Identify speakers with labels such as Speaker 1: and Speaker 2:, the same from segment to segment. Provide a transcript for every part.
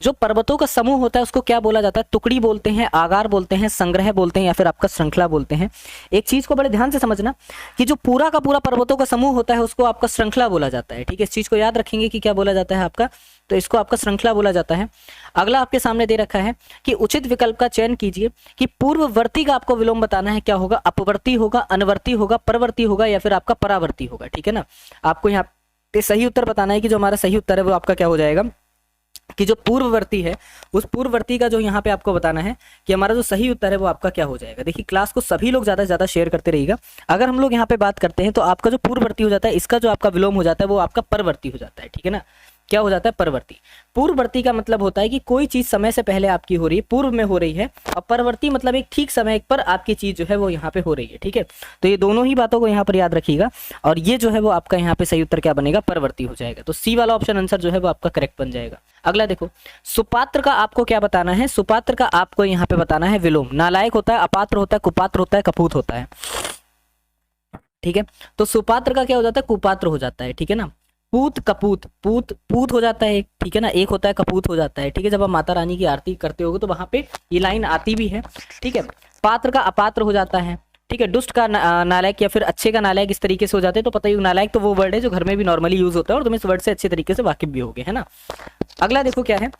Speaker 1: जो पर्वतों का समूह होता है उसको क्या बोला जाता है? टुकड़ी बोलते हैं, आगार बोलते हैं, संग्रह बोलते हैं, या फिर आपका श्रृंखला बोलते हैं। एक चीज को बड़े ध्यान से समझना कि जो पूरा का पूरा पर्वतों का समूह होता है उसको आपका श्रृंखला बोला जाता है। ठीक है, इस चीज को याद रखेंगे कि क्या बोला जाता है आपका, तो इसको आपका श्रृंखला बोला जाता है। अगला आपके सामने दे रखा है कि उचित विकल्प का चयन कीजिए कि पूर्ववर्ती का आपको विलोम बताना है, क्या होगा? अपवर्ती होगा, अनवर्ती होगा, परवर्ती होगा, या फिर आपका परावर्ती होगा। ठीक है ना, आपको यहाँ पे सही उत्तर बताना है कि जो हमारा सही उत्तर है वो आपका क्या हो जाएगा, कि जो पूर्ववर्ती है उस पूर्ववर्ती का जो यहाँ पे आपको बताना है कि हमारा जो सही उत्तर है वो आपका क्या हो जाएगा। देखिए क्लास को सभी लोग ज्यादा से ज्यादा शेयर करते रहिएगा। अगर हम लोग यहाँ पे बात करते हैं तो आपका जो पूर्ववर्ती हो जाता है, इसका जो आपका विलोम हो जाता है वो आपका परवर्ती हो जाता है। ठीक है ना, क्या हो जाता है? परवर्ती। पूर्ववर्ती का मतलब होता है कि कोई चीज समय से पहले आपकी हो रही है, पूर्व में हो रही है, और परवर्ती मतलब एक ठीक समय पर आपकी चीज जो है वो यहाँ पे हो रही है। ठीक है, तो ये दोनों ही बातों को यहाँ पर याद रखिएगा, और ये जो है वो आपका यहाँ पे सही उत्तर क्या बनेगा? परवर्ती हो जाएगा। तो सी वाला ऑप्शन आंसर जो है वो आपका करेक्ट बन जाएगा। अगला देखो, सुपात्र का आपको क्या बताना है? सुपात्र का आपको यहाँ पे बताना है विलोम। नालायक होता है, अपात्र होता है, कुपात्र होता है, कपूत होता है। ठीक है, तो सुपात्र का क्या हो जाता है? कुपात्र हो जाता है। ठीक है ना, पूत कपूत, पूत पूत हो जाता है एक। ठीक है ना, एक होता है कपूत हो जाता है। ठीक है, जब आप माता रानी की आरती करते होगे तो वहां पे ये लाइन आती भी है। ठीक है, पात्र का अपात्र हो जाता है। ठीक है, दुष्ट का नालायक, या फिर अच्छे का नालायक, इस तरीके से हो जाते हैं। तो पता ही, नालायक तो वो वर्ड है जो घर में भी नॉर्मली यूज होता है और तुम इस वर्ड से अच्छे तरीके से वाकिफ भी होगे, है ना। अगला देखो क्या है,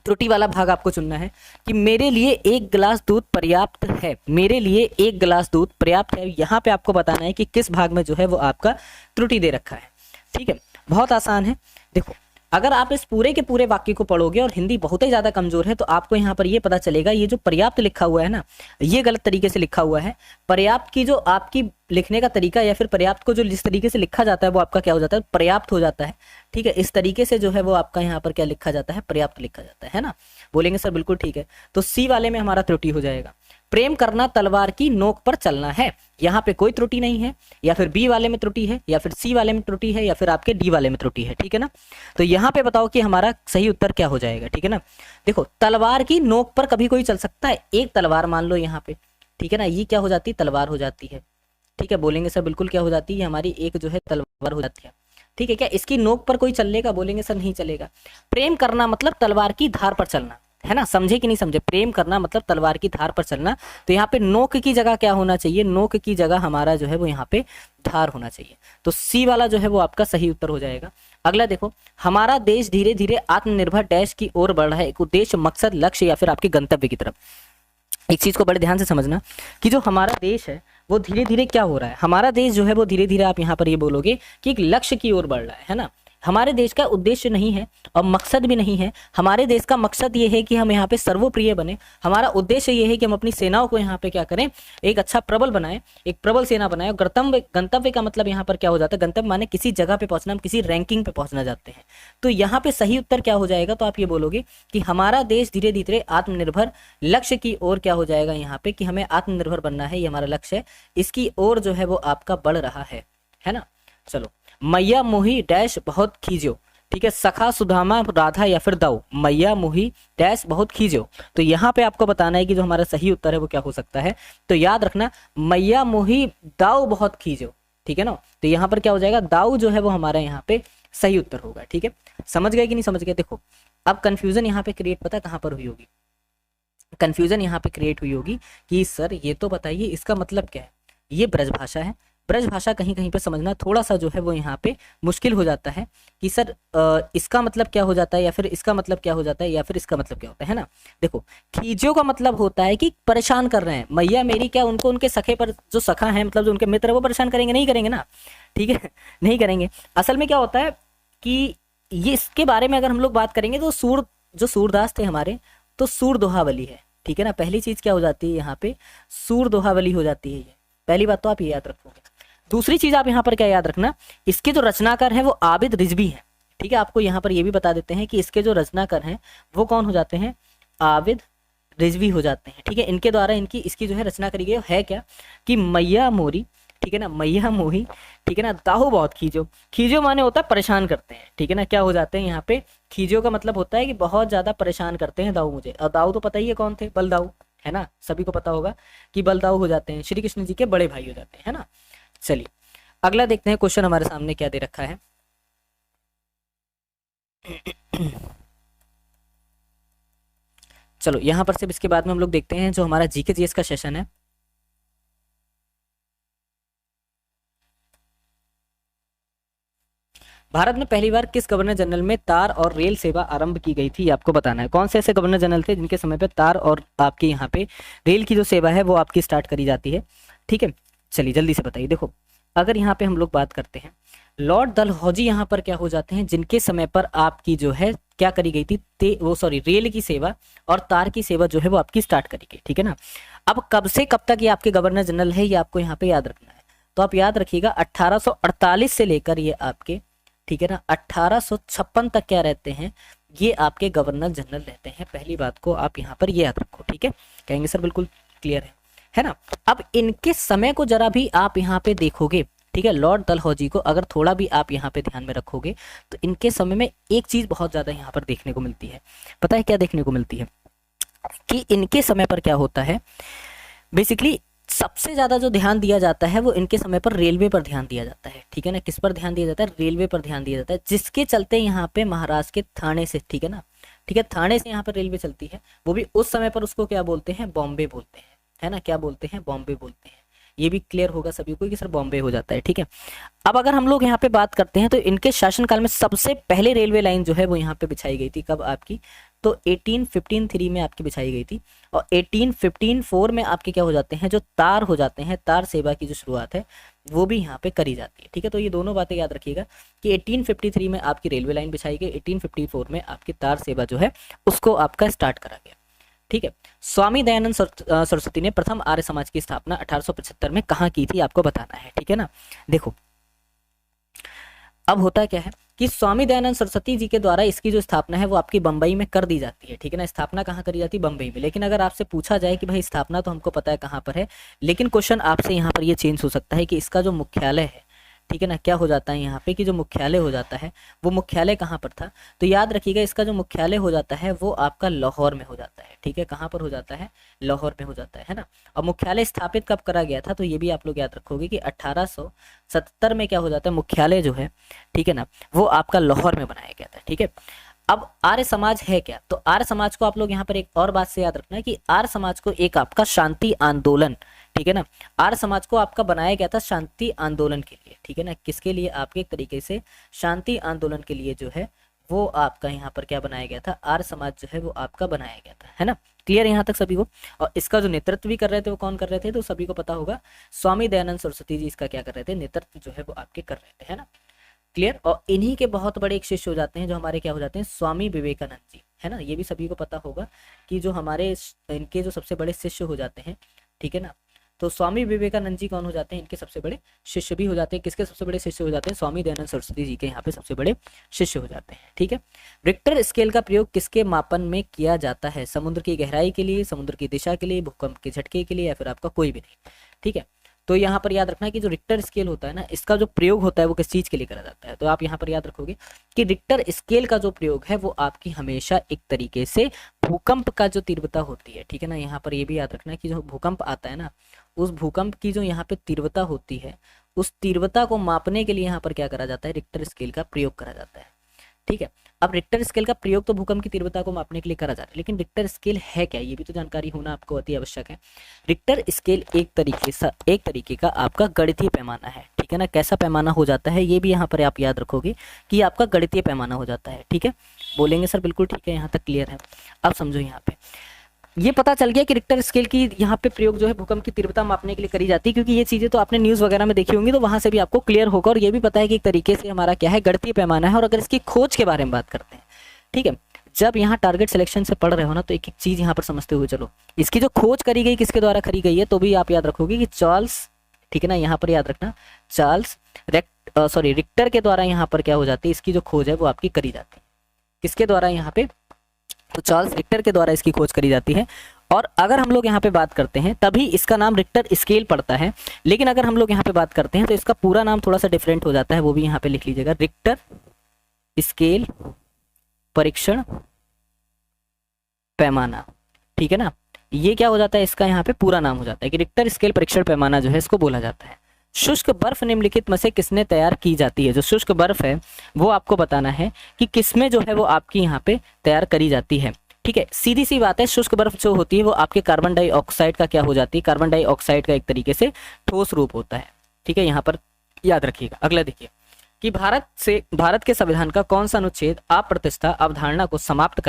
Speaker 1: त्रुटि वाला भाग आपको चुनना है कि मेरे लिए 1 गिलास दूध पर्याप्त है। मेरे लिए 1 गिलास दूध पर्याप्त है, यहाँ पे आपको बताना है कि किस भाग में जो है वो आपका त्रुटि दे रखा है। ठीक है, बहुत आसान है। देखो, अगर आप इस पूरे के पूरे वाक्य को पढ़ोगे और हिंदी बहुत ही ज्यादा कमजोर है तो आपको यहाँ पर ये पता चलेगा, ये जो पर्याप्त लिखा हुआ है ना, ये गलत तरीके से लिखा हुआ है। पर्याप्त की जो आपकी लिखने का तरीका, या फिर पर्याप्त को जो जिस तरीके से लिखा जाता है वो आपका क्या हो जाता है? पर्याप्त हो जाता है। ठीक है, इस तरीके से जो है वो आपका यहाँ पर क्या लिखा जाता है? पर्याप्त लिखा जाता है ना। बोलेंगे सर बिल्कुल ठीक है, तो सी वाले में हमारा त्रुटि हो जाएगा। प्रेम करना तलवार की नोक पर चलना है, यहाँ पे कोई त्रुटि नहीं है। या फिर बी वाले में त्रुटि है, या फिर सी वाले में त्रुटि है, या फिर आपके डी वाले में त्रुटि है। ठीक है ना, तो यहाँ पे बताओ कि हमारा सही उत्तर क्या हो जाएगा। ठीक है ना, देखो तलवार की नोक पर कभी कोई चल सकता है? एक तलवार मान लो यहाँ पे। ठीक है ना, ये क्या हो जाती है? तलवार हो जाती है। ठीक है, बोलेंगे सर बिल्कुल क्या हो जाती है? हमारी एक जो है तलवार हो जाती है। ठीक है, क्या इसकी नोक पर कोई चलेगा? बोलेंगे सर नहीं चलेगा। प्रेम करना मतलब तलवार की धार पर चलना, है ना। समझे कि नहीं समझे? प्रेम करना मतलब तलवार की धार पर चलना। तो यहाँ पे नोक की जगह क्या होना चाहिए? नोक की जगह हमारा जो है वो यहाँ पे धार होना चाहिए। तो सी वाला जो है वो आपका सही उत्तर हो जाएगा। अगला देखो, हमारा देश धीरे धीरे आत्मनिर्भर डैश की ओर बढ़ रहा है। एक उद्देश्य, मकसद, लक्ष्य, या फिर आपके गंतव्य की तरफ। एक चीज को बड़े ध्यान से समझना कि जो हमारा देश है वो धीरे धीरे क्या हो रहा है? हमारा देश जो है वो धीरे धीरे, आप यहाँ पर ये बोलोगे कि एक लक्ष्य की ओर बढ़ रहा है ना। हमारे देश का उद्देश्य नहीं है और मकसद भी नहीं है। हमारे देश का मकसद ये है कि हम यहाँ पे सर्वप्रिय बने। हमारा उद्देश्य ये है कि हम अपनी सेनाओं को यहाँ पे क्या करें? एक अच्छा प्रबल बनाए, एक प्रबल सेना बनाए। और गंतव्य, गंतव्य का मतलब यहाँ पर क्या हो जाता है? गंतव्य माने किसी जगह पे पहुंचना, हम किसी रैंकिंग पे पहुंचना चाहते हैं। तो यहाँ पे सही उत्तर क्या हो जाएगा? तो आप ये बोलोगे कि हमारा देश धीरे धीरे आत्मनिर्भर लक्ष्य की ओर क्या हो जाएगा यहाँ पे, कि हमें आत्मनिर्भर बनना है, ये हमारा लक्ष्य है, इसकी ओर जो है वो आपका बढ़ रहा है ना। चलो, मैया मोही डैश बहुत खींचो। ठीक है, सखा सुदामा राधा या फिर दाऊ। मैया मोही डैश बहुत खींचो। तो यहाँ पे आपको बताना है कि जो हमारा सही उत्तर है वो क्या हो सकता है। तो याद रखना, मैया मोही दाऊ बहुत खींचो। ठीक है ना, तो यहाँ पर क्या हो जाएगा? दाऊ जो है वो हमारा यहाँ पे सही उत्तर होगा। ठीक है, समझ गए कि नहीं समझ गए? देखो, अब कंफ्यूजन यहाँ पे क्रिएट पता है कहाँ पर हुई होगी? कंफ्यूजन यहाँ पे क्रिएट हुई होगी कि सर ये तो बताइए इसका मतलब क्या है। ये ब्रज भाषा है, ब्रज भाषा कहीं कहीं पे समझना थोड़ा सा जो है वो यहाँ पे मुश्किल हो जाता है कि सर इसका मतलब क्या हो जाता है, या फिर इसका मतलब क्या हो जाता है, या फिर इसका मतलब क्या होता है ना। देखो, खींचो का मतलब होता है कि परेशान कर रहे हैं। मैया मेरी क्या उनको उनके सखे पर, जो सखा है मतलब जो उनके मित्र है, वो परेशान करेंगे? नहीं करेंगे ना। ठीक है, नहीं करेंगे। असल में क्या होता है कि ये, इसके बारे में अगर हम लोग बात करेंगे तो जो सूरदास थे हमारे, तो सूर दोहावली है। ठीक है ना, पहली चीज क्या हो जाती है यहाँ पे? सूर दोहावली हो जाती है। ये पहली बात तो आप ये याद रखोगे। दूसरी चीज आप यहाँ पर क्या याद रखना, इसके जो रचनाकार हैं वो आबिद रिजवी हैं। ठीक है, आपको यहाँ पर ये भी बता देते हैं कि इसके जो रचनाकार हैं वो कौन हो जाते हैं? आबिद रिजवी हो जाते हैं। ठीक है, इनके द्वारा इसकी जो है रचना करी गई है क्या, कि मैया मोरी, ठीक है ना, मैया मोही, ठीक है ना, दाहू बहुत खींचो। खींचो माने होता है परेशान करते हैं। ठीक है ना, क्या हो जाते हैं यहाँ पे? खींचो का मतलब होता है कि बहुत ज्यादा परेशान करते हैं दाऊ मुझे। और दाऊ तो पता ही है कौन थे? बलदाऊ, है ना, सभी को पता होगा कि बलदाऊ हो जाते हैं, श्री कृष्ण जी के बड़े भाई हो जाते हैं, है ना। चलिए अगला देखते हैं क्वेश्चन हमारे सामने क्या दे रखा है। चलो यहाँ पर सिर्फ इसके बाद में हम लोग देखते हैं जो हमारा जीके जीएस का सेशन है। भारत में पहली बार किस गवर्नर जनरल में तार और रेल सेवा आरंभ की गई थी, आपको बताना है। कौन से ऐसे गवर्नर जनरल थे जिनके समय पे तार और आपके यहाँ पे रेल की जो सेवा है वो आपकी स्टार्ट करी जाती है, ठीक है। चलिए जल्दी से बताइए। देखो अगर यहाँ पे हम लोग बात करते हैं, लॉर्ड डलहौजी यहाँ पर क्या हो जाते हैं, जिनके समय पर आपकी जो है क्या करी गई थी, रेल की सेवा और तार की सेवा जो है वो आपकी स्टार्ट करी गई, ठीक है ना। अब कब से कब तक ये आपके गवर्नर जनरल है, ये आपको यहाँ पे याद रखना है। तो आप याद रखिएगा 1848 से लेकर ये आपके, ठीक है ना, 1856 तक क्या रहते हैं, ये आपके गवर्नर जनरल रहते हैं। पहली बात को आप यहाँ पर ये याद रखो, ठीक है। कहेंगे सर बिल्कुल क्लियर है ना। अब इनके समय को जरा भी आप यहाँ पे देखोगे, ठीक है, लॉर्ड डलहौजी को अगर थोड़ा भी आप यहाँ पे ध्यान में रखोगे तो इनके समय में एक चीज बहुत ज्यादा यहाँ पर देखने को मिलती है। पता है क्या देखने को मिलती है कि इनके समय पर क्या होता है, बेसिकली सबसे ज्यादा जो ध्यान दिया जाता है वो इनके समय पर रेलवे पर ध्यान दिया जाता है, ठीक है ना। किस पर ध्यान दिया जाता है, रेलवे पर ध्यान दिया जाता है, जिसके चलते यहाँ पे महाराष्ट्र के थाने से, ठीक है ना, ठीक है, थाने से यहाँ पर रेलवे चलती है। वो भी उस समय पर उसको क्या बोलते हैं, बॉम्बे बोलते हैं, है ना, क्या बोलते हैं, बॉम्बे बोलते हैं। ये भी क्लियर होगा सभी को कि सर बॉम्बे हो जाता है, ठीक है। अब अगर हम लोग यहाँ पे बात करते हैं तो इनके शासनकाल में सबसे पहले रेलवे लाइन जो है वो यहाँ पे बिछाई गई थी, कब आपकी, तो 1853 में आपकी बिछाई गई थी। और 1854 में आपके क्या हो जाते हैं, जो तार हो जाते हैं, तार सेवा की जो शुरुआत है वो भी यहाँ पे करी जाती है, ठीक है। तो ये दोनों बातें याद रखिएगा कि 1853 में आपकी रेलवे लाइन बिछाई गई, 1854 में आपकी तार सेवा जो है उसको आपका स्टार्ट करा गया, ठीक है। स्वामी दयानंद सरस्वती ने प्रथम आर्य समाज की स्थापना 1875 में कहाँ की थी, आपको बताना है, ठीक है ना। देखो अब होता क्या है कि स्वामी दयानंद सरस्वती जी के द्वारा इसकी जो स्थापना है वो आपकी बंबई में कर दी जाती है, ठीक है ना। स्थापना कहाँ करी जाती है, बंबई में। लेकिन अगर आपसे पूछा जाए कि भाई स्थापना तो हमको पता है कहाँ पर है, लेकिन क्वेश्चन आपसे यहाँ पर ये चेंज हो सकता है कि इसका जो मुख्यालय है, ठीक है ना, क्या हो जाता है यहाँ पे कि जो मुख्यालय हो जाता है वो मुख्यालय कहाँ पर था, तो याद रखिएगा इसका जो मुख्यालय हो जाता है वो आपका लाहौर में हो जाता है, ठीक है। कहाँ पर हो जाता है, लाहौर में हो जाता है ना। और मुख्यालय स्थापित कब करा गया था, तो ये भी आप लोग याद रखोगे कि 1870 में क्या हो जाता है, मुख्यालय जो है, ठीक है ना, वो आपका लाहौर में बनाया गया था, ठीक है। अब आर्य समाज है क्या, तो आर्य समाज को आप लोग यहाँ पर एक और बात से याद रखना है कि आर्य समाज को एक आपका शांति आंदोलन, ठीक है ना, आर्य समाज को आपका बनाया गया था शांति आंदोलन के लिए, ठीक है ना। किसके लिए, आपके एक तरीके से शांति आंदोलन के लिए जो है वो आपका यहाँ पर क्या बनाया गया था, आर्य समाज जो है वो आपका बनाया गया था, है ना। क्लियर यहाँ तक सभी को। और इसका जो नेतृत्व भी कर रहे थे वो कौन कर रहे थे, तो सभी को पता होगा स्वामी दयानंद सरस्वती जी इसका क्या कर रहे थे, नेतृत्व जो है वो आपके कर रहे थे, है ना। क्लियर। और इन्हीं के बहुत बड़े एक शिष्य हो जाते हैं जो हमारे क्या हो जाते हैं, स्वामी विवेकानंद जी, है ना। ये भी सभी को पता होगा कि जो हमारे इनके जो सबसे बड़े शिष्य हो जाते हैं, ठीक है ना, तो स्वामी विवेकानंद जी कौन हो जाते हैं, इनके सबसे बड़े शिष्य भी हो जाते हैं। किसके सबसे बड़े शिष्य हो जाते हैं, स्वामी दयानंद सरस्वती जी के यहाँ पे सबसे बड़े शिष्य हो जाते हैं, ठीक है। रिक्टर स्केल का प्रयोग किसके मापन में किया जाता है, समुद्र की गहराई के लिए, समुद्र की दिशा के लिए, भूकंप के झटके के लिए, या फिर आपका कोई भी नहीं, ठीक है। तो यहाँ पर याद रखना है कि जो रिक्टर स्केल होता है ना, इसका जो प्रयोग होता है वो किस चीज के लिए करा जाता है, तो आप यहाँ पर याद रखोगे कि रिक्टर स्केल का जो प्रयोग है वो आपकी हमेशा एक तरीके से भूकंप का जो तीव्रता होती है, ठीक है ना। यहाँ पर ये भी याद रखना है कि जो भूकंप आता है ना, उस भूकंप की जो यहाँ पे तीव्रता होती है, उस तीव्रता को मापने के लिए यहाँ पर क्या करा जाता है, रिक्टर स्केल का प्रयोग करा जाता है, ठीक है। अब रिक्टर स्केल का प्रयोग तो भूकंप की तीव्रता को मापने के लिए करा जाता है, लेकिन रिक्टर स्केल है क्या, ये भी तो जानकारी होना आपको अति आवश्यक है। रिक्टर स्केल एक तरीके का आपका गणितीय पैमाना है, ठीक है ना। कैसा पैमाना हो जाता है, ये भी यहाँ पर आप याद रखोगे कि आपका गणितीय पैमाना हो जाता है, ठीक है। बोलेंगे सर बिल्कुल ठीक है, यहाँ तक क्लियर है। अब समझो यहाँ पे ये पता चल गया कि रिक्टर स्केल की यहाँ पे प्रयोग जो है भूकंप की तीव्रता मापने के लिए करी जाती है, क्योंकि ये चीजें तो आपने न्यूज वगैरह में देखी होंगी, तो वहां से भी आपको क्लियर होगा। और ये भी पता है कि एक तरीके से हमारा क्या है, गणितीय पैमाना है। और अगर इसकी खोज के बारे में बात करते हैं, ठीक है, जब यहाँ टारगेट सिलेक्शन से पढ़ रहे हो ना, तो एक एक चीज यहाँ पर समझते हुए चलो। इसकी जो खोज करी गई किसके द्वारा करी गई है, तो भी आप याद रखोगे कि चार्ल्स, ठीक है ना, यहाँ पर याद रखना चार्ल्स रिक्टर के द्वारा यहाँ पर क्या हो जाती है, इसकी जो खोज है वो आपकी करी जाती है। किसके द्वारा यहाँ पे, तो चार्ल्स रिक्टर के द्वारा इसकी खोज करी जाती है। और अगर हम लोग यहाँ पे बात करते हैं तभी इसका नाम रिक्टर स्केल पड़ता है, लेकिन अगर हम लोग यहाँ पे बात करते हैं तो इसका पूरा नाम थोड़ा सा डिफरेंट हो जाता है, वो भी यहाँ पे लिख लीजिएगा, रिक्टर स्केल परीक्षण पैमाना, ठीक है ना। ये क्या हो जाता है, इसका यहाँ पे पूरा नाम हो जाता है कि रिक्टर स्केल परीक्षण पैमाना जो है इसको बोला जाता है। शुष्क बर्फ निम्नलिखित में से किसने तैयार की जाती है, जो शुष्क बर्फ है वो आपको बताना है कि किसमें जो है वो आपकी यहाँ पे तैयार करी जाती है। ठीक है, सीधी सी बात है, शुष्क बर्फ जो होती है वो आपके कार्बन डाइऑक्साइड का क्या हो जाती है, कार्बन डाइऑक्साइड का एक तरीके से ठोस रूप होता है। ठीक है, यहाँ पर याद रखिएगा। अगला देखिए कि भारत के संविधान का कौन सा अनुच्छेद अप्रतिष्ठा अवधारणा को समाप्त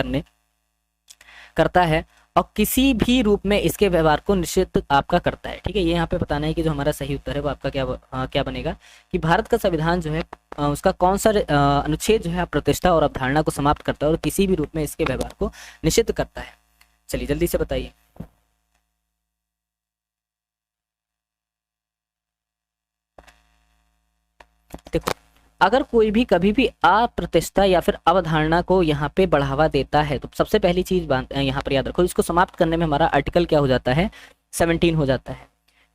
Speaker 1: करता है और किसी भी रूप में इसके व्यवहार को निषिद्ध आपका करता है। ठीक है, ये यहाँ पे बताना है कि जो हमारा सही उत्तर है वो आपका क्या बनेगा कि भारत का संविधान जो है उसका कौन सा अनुच्छेद जो है अप्रतिष्ठा और अवधारणा को समाप्त करता है और किसी भी रूप में इसके व्यवहार को निषिद्ध करता है। चलिए जल्दी से बताइए। देखो, अगर कोई भी कभी भी अप्रतिष्ठा या फिर अवधारणा को यहाँ पे बढ़ावा देता है तो सबसे पहली चीज यहाँ पर याद रखो, इसको समाप्त करने में हमारा आर्टिकल क्या हो जाता है, 17 हो जाता है।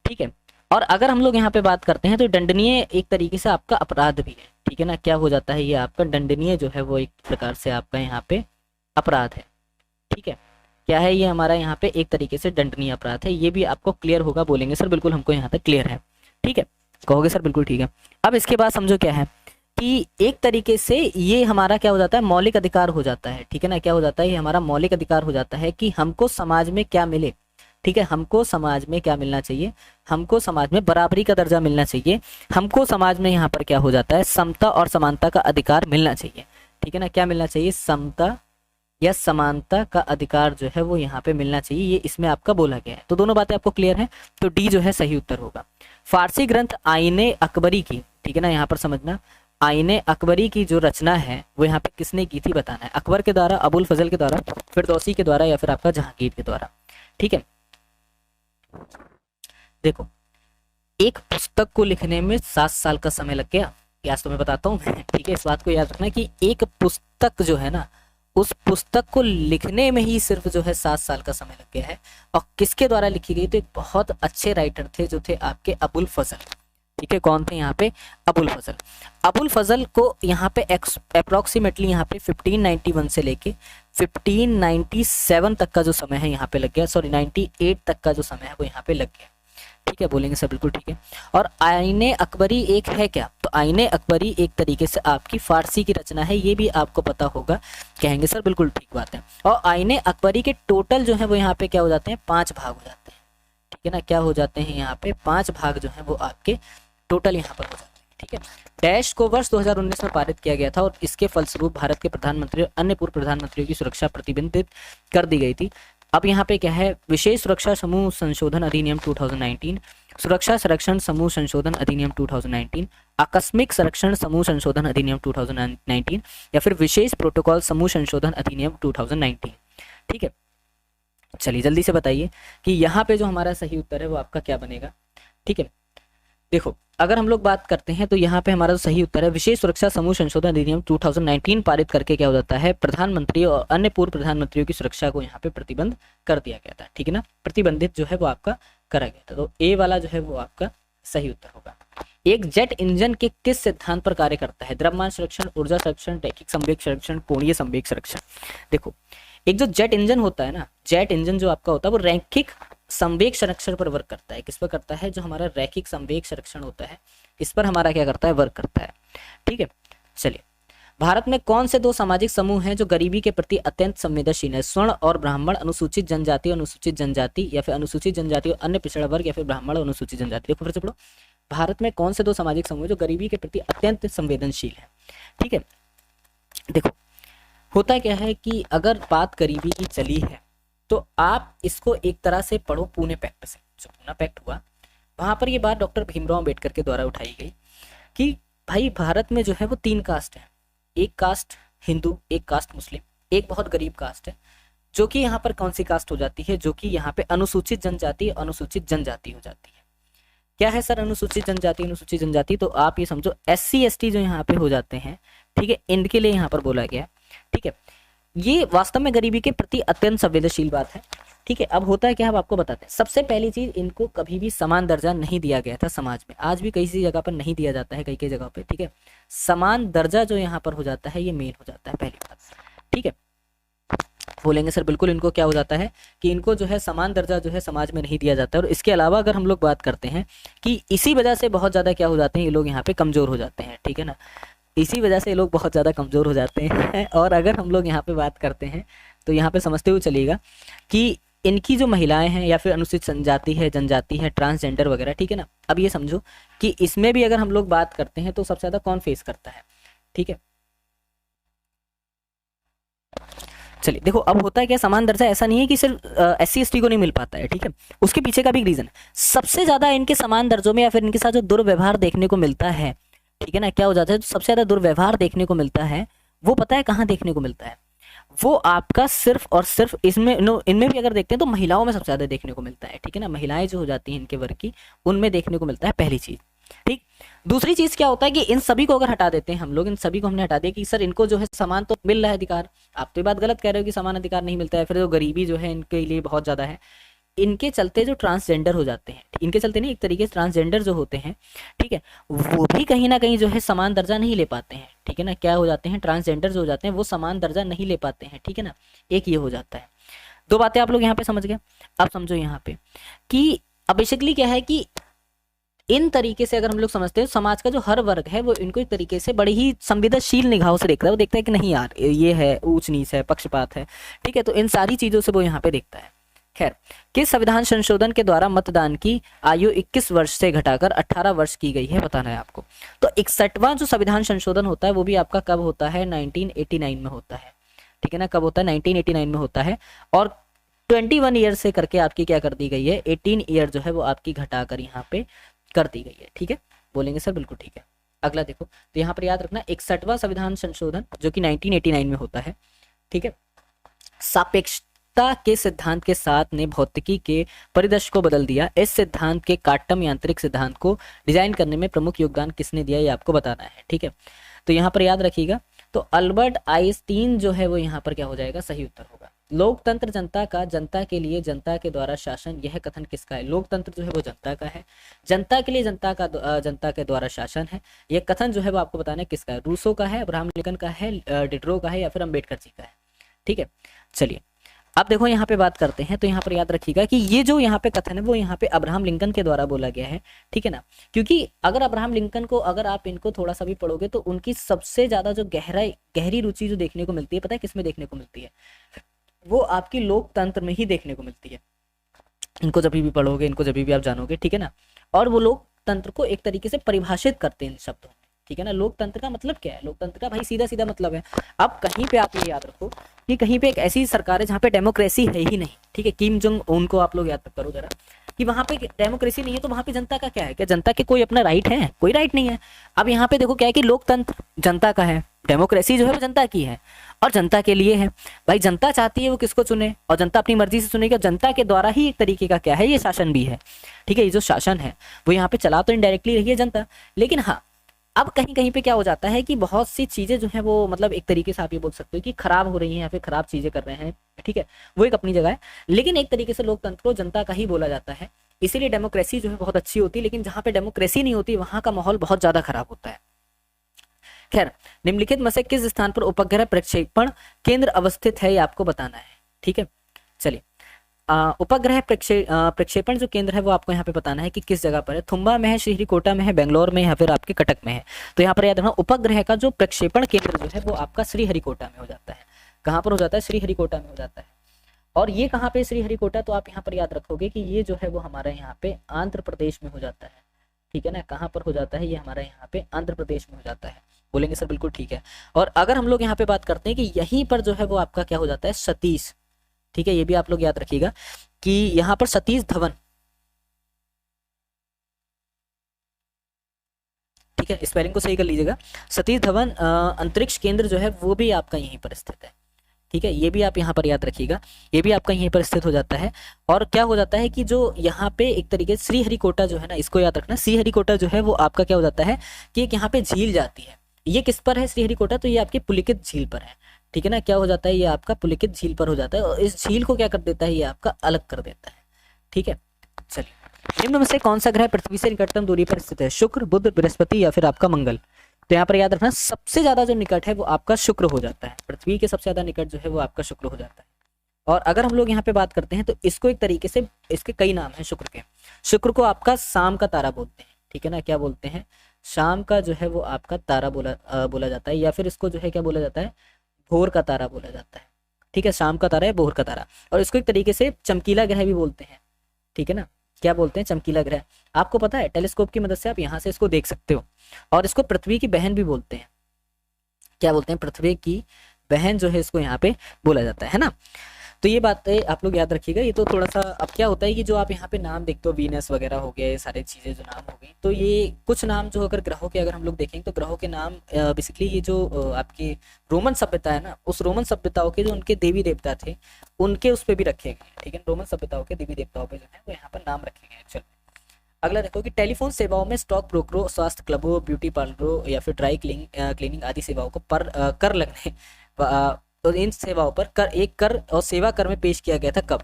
Speaker 1: ठीक है, और अगर हम लोग यहाँ पे बात करते हैं तो दंडनीय एक तरीके से आपका अपराध भी है। ठीक है ना, क्या हो जाता है, ये आपका दंडनीय जो है वो एक प्रकार से आपका यहाँ पे अपराध है। ठीक है, क्या है ये हमारा यहाँ पे एक तरीके से दंडनीय अपराध है। ये भी आपको क्लियर होगा, बोलेंगे सर बिल्कुल हमको यहाँ तक क्लियर है। ठीक है, कहोगे सर बिल्कुल ठीक है। अब इसके बाद समझो क्या है कि एक तरीके से ये हमारा क्या हो जाता है, मौलिक अधिकार हो जाता है। ठीक है ना, क्या हो जाता है, ये हमारा मौलिक अधिकार हो जाता है कि हमको समाज में क्या मिले। ठीक है, हमको समाज में क्या मिलना चाहिए, हमको समाज में बराबरी का दर्जा मिलना चाहिए, हमको समाज में यहाँ पर क्या हो जाता है, समता और समानता का अधिकार मिलना चाहिए। ठीक है ना, क्या मिलना चाहिए, समता या समानता का अधिकार जो है वो यहाँ पे मिलना चाहिए, ये इसमें आपका बोला गया है। तो दोनों बातें आपको क्लियर हैं, तो डी जो है सही उत्तर होगा। फारसी ग्रंथ आईने अकबरी की, ठीक है ना, यहाँ पर समझना, आईने अकबरी की जो रचना है वो यहाँ पे किसने की थी बताना है, अकबर के द्वारा, अबुल फजल के द्वारा, फिरदौसी के द्वारा या फिर आपका जहांगीर के द्वारा। ठीक है, देखो एक पुस्तक को लिखने में 7 साल का समय लग गया, आज तो मैं बताता हूँ। ठीक है, इस बात को याद रखना कि एक पुस्तक जो है ना, उस पुस्तक को लिखने में ही सिर्फ जो है 7 साल का समय लग गया है। और किसके द्वारा लिखी गई, तो एक बहुत अच्छे राइटर थे जो थे आपके अबुल फजल। ठीक है, कौन थे यहाँ पे, अबुल फजल। अबुल फजल को यहाँ पे अप्रोक्सीमेटली यहाँ पे 1591 से लेके 1597 तक का जो समय है यहाँ पे लग गया, सॉरी 98 तक का जो समय है वो यहाँ पे लग गया। ठीक है, बोलेंगे सर बिल्कुल ठीक है। और आईने अकबरी एक है क्या, तो आईने अकबरी एक तरीके से आपकी फारसी की रचना है, ये भी आपको पता होगा, कहेंगे सर बिल्कुल ठीक बात है। और आईने अकबरी के टोटल जो है वो यहाँ पे क्या हो जाते हैं, 5 भाग हो जाते हैं। ठीक है ना, क्या हो जाते हैं यहाँ पे, 5 भाग जो है वो आपके टोटल यहाँ पर हो जाते हैं। ठीक है, डैश को वर्ष 2019 में पारित किया गया था और इसके फलस्वरूप भारत के प्रधानमंत्री और अन्य पूर्व प्रधानमंत्रियों की सुरक्षा प्रतिबंधित कर दी गई थी। अब यहाँ पे क्या है, विशेष सुरक्षा समूह संशोधन अधिनियम 2019, सुरक्षा संरक्षण समूह संशोधन अधिनियम 2019, आकस्मिक संरक्षण समूह संशोधन अधिनियम 2019 या फिर विशेष प्रोटोकॉल समूह संशोधन अधिनियम 2019। ठीक है, चलिए जल्दी से बताइए कि यहाँ पे जो हमारा सही उत्तर है वो आपका क्या बनेगा। ठीक है, देखो अगर हम लोग बात करते हैं तो यहाँ पे हमारा जो सही उत्तर है, विशेष सुरक्षा समूह संशोधन अधिनियम 2019 पारित करके क्या हो जाता है, प्रधानमंत्री और अन्य पूर्व प्रधानमंत्रियों की सुरक्षा को यहाँ पे प्रतिबंध कर दिया गया था। ठीक है ना, प्रतिबंधित जो है वो आपका करा गया था, तो ए वाला जो है वो आपका सही उत्तर होगा। एक जेट इंजन के किस सिद्धांत पर कार्य करता है, द्रव्यमान संरक्षण, ऊर्जा संरक्षण, रैखिक संवेग संरक्षण, कोणीय संवेग संरक्षण। देखो एक जो जेट इंजन होता है ना, जेट इंजन जो आपका होता है वो रैखिक संवेग संरक्षण पर वर्क करता है। किस पर करता है, जो हमारा रैखिक संवेग संरक्षण होता है इस पर हमारा क्या करता है, वर्क करता है। ठीक है, चलिए भारत में कौन से 2 सामाजिक समूह हैं जो गरीबी के प्रति अत्यंत संवेदनशील है, स्वर्ण और ब्राह्मण, अनुसूचित जनजाति या फिर अनुसूचित जनजाति और अन्य पिछड़ा वर्ग या फिर ब्राह्मण और अनुसूचित जनजाति। देखो फिर से पढ़ो, भारत में कौन से 2 सामाजिक समूह जो गरीबी के प्रति अत्यंत संवेदनशील है। ठीक है, देखो होता क्या है कि अगर बात गरीबी की चली है तो आप इसको एक तरह से पढ़ो पुणे पैक्ट से। जो पुणे पैक्ट हुआ वहां पर ये बात डॉक्टर भीमराव अंबेडकर के द्वारा उठाई गई कि भाई भारत में जो है वो 3 कास्ट है, एक कास्ट हिंदू, एक कास्ट मुस्लिम, एक बहुत गरीब कास्ट है, जो कि यहाँ पर कौन सी कास्ट हो जाती है, जो कि यहाँ पे अनुसूचित जनजाति हो जाती है। क्या है सर अनुसूचित जनजाति, तो आप ये समझो SC ST जो यहाँ पे हो जाते हैं। ठीक है, इनके लिए यहाँ पर बोला गया। ठीक है, ये वास्तव में गरीबी के प्रति अत्यंत संवेदनशील बात है। ठीक है, अब होता है क्या, हम आपको बताते हैं। सबसे पहली चीज, इनको कभी भी समान दर्जा नहीं दिया गया था समाज में, आज भी कई सी जगह पर नहीं दिया जाता है, कई जगह पे। ठीक है, समान दर्जा जो यहाँ पर हो जाता है ये मेन हो जाता है पहली बात। ठीक है, बोलेंगे सर बिल्कुल, इनको क्या हो जाता है कि इनको जो है समान दर्जा जो है समाज में नहीं दिया जाता है। और इसके अलावा अगर हम लोग बात करते हैं कि इसी वजह से बहुत ज्यादा क्या हो जाते हैं, ये लोग यहाँ पे कमजोर हो जाते हैं। ठीक है ना, इसी वजह से ये लोग बहुत ज़्यादा कमज़ोर हो जाते हैं। और अगर हम लोग यहाँ पे बात करते हैं तो यहाँ पे समझते हुए चलिएगा कि इनकी जो महिलाएं हैं या फिर अनुसूचित जनजाति है, जनजाति है, ट्रांसजेंडर वगैरह, ठीक है ना। अब ये समझो कि इसमें भी अगर हम लोग बात करते हैं तो सबसे ज्यादा कौन फेस करता है, ठीक है। चलिए देखो, अब होता है क्या, समान दर्जा ऐसा नहीं है कि सिर्फ SC ST को नहीं मिल पाता है, ठीक है। उसके पीछे का भी रीजन है। सबसे ज्यादा इनके समान दर्जों में या फिर इनके साथ जो दुर्व्यवहार देखने को मिलता है, ठीक है ना, क्या हो जाता है, तो सबसे ज्यादा दुर्व्यवहार देखने को मिलता है, वो पता है कहाँ देखने को मिलता है, वो आपका सिर्फ और सिर्फ इसमें इनमें भी अगर देखते हैं तो महिलाओं में सबसे ज्यादा देखने को मिलता है, ठीक है ना। महिलाएं जो हो जाती हैं इनके वर्ग की, उनमें देखने को मिलता है, पहली चीज, ठीक। दूसरी चीज क्या होता है कि इन सभी को अगर हटा देते हैं हम लोग, इन सभी को हमने हटा दिया कि सर इनको जो है समान तो मिल रहा है अधिकार, आप तो ये बात गलत कह रहे हो कि समान अधिकार नहीं मिलता है, फिर जो गरीबी जो है इनके लिए बहुत ज्यादा है, इनके चलते जो ट्रांसजेंडर हो जाते हैं, इनके चलते नहीं, एक तरीके से ट्रांसजेंडर जो होते हैं, ठीक है, वो भी कहीं ना कहीं जो है समान दर्जा नहीं ले पाते हैं, ठीक है ना। क्या हो जाते हैं, ट्रांसजेंडर जो हो जाते हैं वो समान दर्जा नहीं ले पाते हैं, ठीक है ना। एक ये हो जाता है। दो बातें आप लोग यहाँ पे समझ गए। अब समझो यहाँ पे कि अब बेसिकली क्या है कि इन तरीके से अगर हम लोग समझते हैं, समाज का जो हर वर्ग है वो इनको एक तरीके से बड़ी ही संवेदनशील निगाहों से देखता है। वो देखता है कि नहीं यार ये है, ऊंच नीच है, पक्षपात है, ठीक है। तो इन सारी चीजों से वो यहाँ पे देखता है। खैर, किस संविधान संशोधन के द्वारा मतदान की आयु 21 वर्ष से घटाकर 18 वर्ष की गई है, बताना है आपको। तो 61वां जो संविधान संशोधन होता है वो भी आपका कब होता है, 1989 में होता है, ठीक है ना। कब होता है, 1989 में होता है। और 21 ईयर से करके आपकी क्या कर दी गई है, 18 ईयर जो है वो आपकी घटाकर यहाँ पे कर दी गई है, ठीक है। बोलेंगे सर बिल्कुल ठीक है। अगला देखो, तो यहाँ पर याद रखना 61वां संविधान संशोधन जो कि 1989 में होता है, ठीक है। सापेक्षता के सिद्धांत के साथ ने भौतिकी के परिदृश्य को बदल दिया। इस सिद्धांत के क्वांटम यांत्रिक सिद्धांत को डिजाइन करने में प्रमुख योगदान किसने दिया, ये आपको बताना है, ठीक है। तो यहाँ पर याद रखिएगा, तो अल्बर्ट आइंस्टीन जो है वो यहाँ पर क्या हो जाएगा, सही उत्तर होगा। लोकतंत्र जनता का, जनता के लिए जनता के द्वारा शासन, यह कथन किसका है। लोकतंत्र जो है वो जनता का है, जनता के लिए जनता का, जनता के द्वारा शासन है, यह कथन जो है वो आपको बताना है किसका है। रूसो का है, अब्राहम लिंकन का है, डिड्रो का है, या फिर अम्बेडकर जी का है, ठीक है। चलिए अब देखो यहाँ पे बात करते हैं, तो यहाँ पर याद रखिएगा कि ये जो यहाँ पे कथन है वो यहाँ पे अब्राहम लिंकन के द्वारा बोला गया है, ठीक है ना। क्योंकि अगर अब्राहम लिंकन को अगर आप इनको थोड़ा सा भी पढ़ोगे तो उनकी सबसे ज्यादा जो गहरी रुचि जो देखने को मिलती है, पता है किसमें देखने को मिलती है, वो आपकी लोकतंत्र में ही देखने को मिलती है। इनको जब भी पढ़ोगे, इनको जब भी आप जानोगे, ठीक है ना। और वो लोकतंत्र को एक तरीके से परिभाषित करते हैं इन शब्दों में, ठीक है ना। लोकतंत्र का मतलब क्या है, लोकतंत्र का भाई सीधा सीधा मतलब है, अब कहीं पे आप ये याद रखो कि कहीं पे एक ऐसी सरकार है जहाँ पे डेमोक्रेसी है ही नहीं, ठीक है। किम जोंग उन को आप लोग याद करो जरा कि वहां पे डेमोक्रेसी नहीं है, तो वहां पे जनता का क्या है, क्या जनता के कोई अपना राइट है, कोई राइट नहीं है। अब यहाँ पे देखो क्या है कि लोकतंत्र जनता का है, डेमोक्रेसी जो है वो जनता की है और जनता के लिए है। भाई जनता चाहती है वो किसको चुने, और जनता अपनी मर्जी से चुनेगी, और जनता के द्वारा ही एक तरीके का क्या है, ये शासन भी है, ठीक है। ये जो शासन है वो यहाँ पे चला तो इनडायरेक्टली रही है जनता, लेकिन हाँ अब कहीं कहीं पे क्या हो जाता है कि बहुत सी चीजें जो है वो मतलब एक तरीके से आप ये बोल सकते हो कि खराब हो रही हैं या फिर खराब चीजें कर रहे हैं, ठीक है। वो एक अपनी जगह है, लेकिन एक तरीके से लोकतंत्र को जनता का ही बोला जाता है, इसीलिए डेमोक्रेसी जो है बहुत अच्छी होती है। लेकिन जहाँ पे डेमोक्रेसी नहीं होती वहां का माहौल बहुत ज्यादा खराब होता है। खैर, निम्नलिखित में से किस स्थान पर उपग्रह प्रक्षेपण केंद्र अवस्थित है, ये आपको बताना है, ठीक है। चलिए उपग्रह प्रक्षेपण जो केंद्र है वो आपको यहाँ पे बताना है कि किस जगह पर है। थुम्बा में है, श्रीहरिकोटा में है, बेंगलोर में है, या फिर आपके कटक में है। तो यहाँ पर याद रखना उपग्रह का जो प्रक्षेपण केंद्र जो है वो आपका श्रीहरिकोटा में हो जाता है। कहाँ पर हो जाता है, श्रीहरिकोटा में हो जाता है। और ये कहाँ पे श्रीहरिकोटा, तो आप यहाँ पर याद रखोगे कि ये जो है वो हमारे यहाँ पे आंध्र प्रदेश में हो जाता है, ठीक है ना। कहाँ पर हो जाता है, ये हमारे यहाँ पे आंध्र प्रदेश में हो जाता है। बोलेंगे सर बिल्कुल ठीक है। और अगर हम लोग यहाँ पे बात करते हैं कि यहीं पर जो है वो आपका क्या हो जाता है, सतीश, ठीक है। ये भी आप लोग याद रखिएगा कि यहाँ पर सतीश धवन, ठीक है, स्पेलिंग को सही कर लीजिएगा। सतीश धवन अंतरिक्ष केंद्र जो है वो भी आपका यहीं पर स्थित है, ठीक है। ये भी आप यहाँ पर याद रखिएगा, ये भी आपका यहीं पर स्थित हो जाता है। और क्या हो जाता है कि जो यहाँ पे एक तरीके से श्रीहरिकोटा जो है ना, इसको याद रखना, श्रीहरिकोटा जो है वो आपका क्या हो जाता है कि एक यहाँ पे झील जाती है। ये किस पर है श्रीहरिकोटा, तो ये आपकी पुलिकित झील पर है, ठीक है ना। क्या हो जाता है, ये आपका पुलिकित झील पर हो जाता है, और इस झील को क्या कर देता है, ये आपका अलग कर देता है, ठीक है। चलिए, निम्न में से कौन सा ग्रह पृथ्वी से निकटतम दूरी पर स्थित है, शुक्र, बुध, बृहस्पति या फिर आपका मंगल। तो यहाँ पर याद रखना सबसे ज्यादा जो निकट है वो आपका शुक्र हो जाता है, पृथ्वी के सबसे ज्यादा निकट जो है वो आपका शुक्र हो जाता है। और अगर हम लोग यहाँ पे बात करते हैं तो इसको एक तरीके से, इसके कई नाम है शुक्र के। शुक्र को आपका शाम का तारा बोलते हैं, ठीक है ना। क्या बोलते हैं, शाम का जो है वो आपका तारा बोला जाता है, या फिर इसको जो है क्या बोला जाता है, भोर का तारा बोला जाता है, ठीक है, शाम का तारा है, बोहर का तारा। और इसको एक तरीके से चमकीला ग्रह भी बोलते हैं, ठीक है ना, क्या बोलते हैं, चमकीला ग्रह। आपको पता है टेलीस्कोप की मदद से आप यहाँ से इसको देख सकते हो। और इसको पृथ्वी की बहन भी बोलते हैं, क्या बोलते हैं, पृथ्वी की बहन जो है इसको यहाँ पे बोला जाता है ना। तो ये बातें आप लोग याद रखिएगा। ये तो थोड़ा सा, अब क्या होता है कि जो आप यहाँ पे नाम देखते हो, वीनस वगैरह हो गए, सारी चीज़ें जो नाम हो गई, तो ये कुछ नाम जो अगर ग्रहों के अगर हम लोग देखेंगे तो ग्रहों के नाम बेसिकली ये जो आपकी रोमन सभ्यता है ना, उस रोमन सभ्यताओं के जो उनके देवी देवता थे उनके उस पर भी रखे गए, ठीक है, रोमन सभ्यताओं के देवी देवताओं पे जो है वो यहाँ पर नाम रखे गए। चलो अगला देखो कि टेलीफोन सेवाओं में स्टॉक ब्रोकरों, स्वास्थ्य क्लबों, ब्यूटी पार्लरों या फिर ड्राई क्लीनिंग आदि सेवाओं को कर लगने तो इन सेवाओं पर एक कर और सेवा कर में पेश किया गया था कब,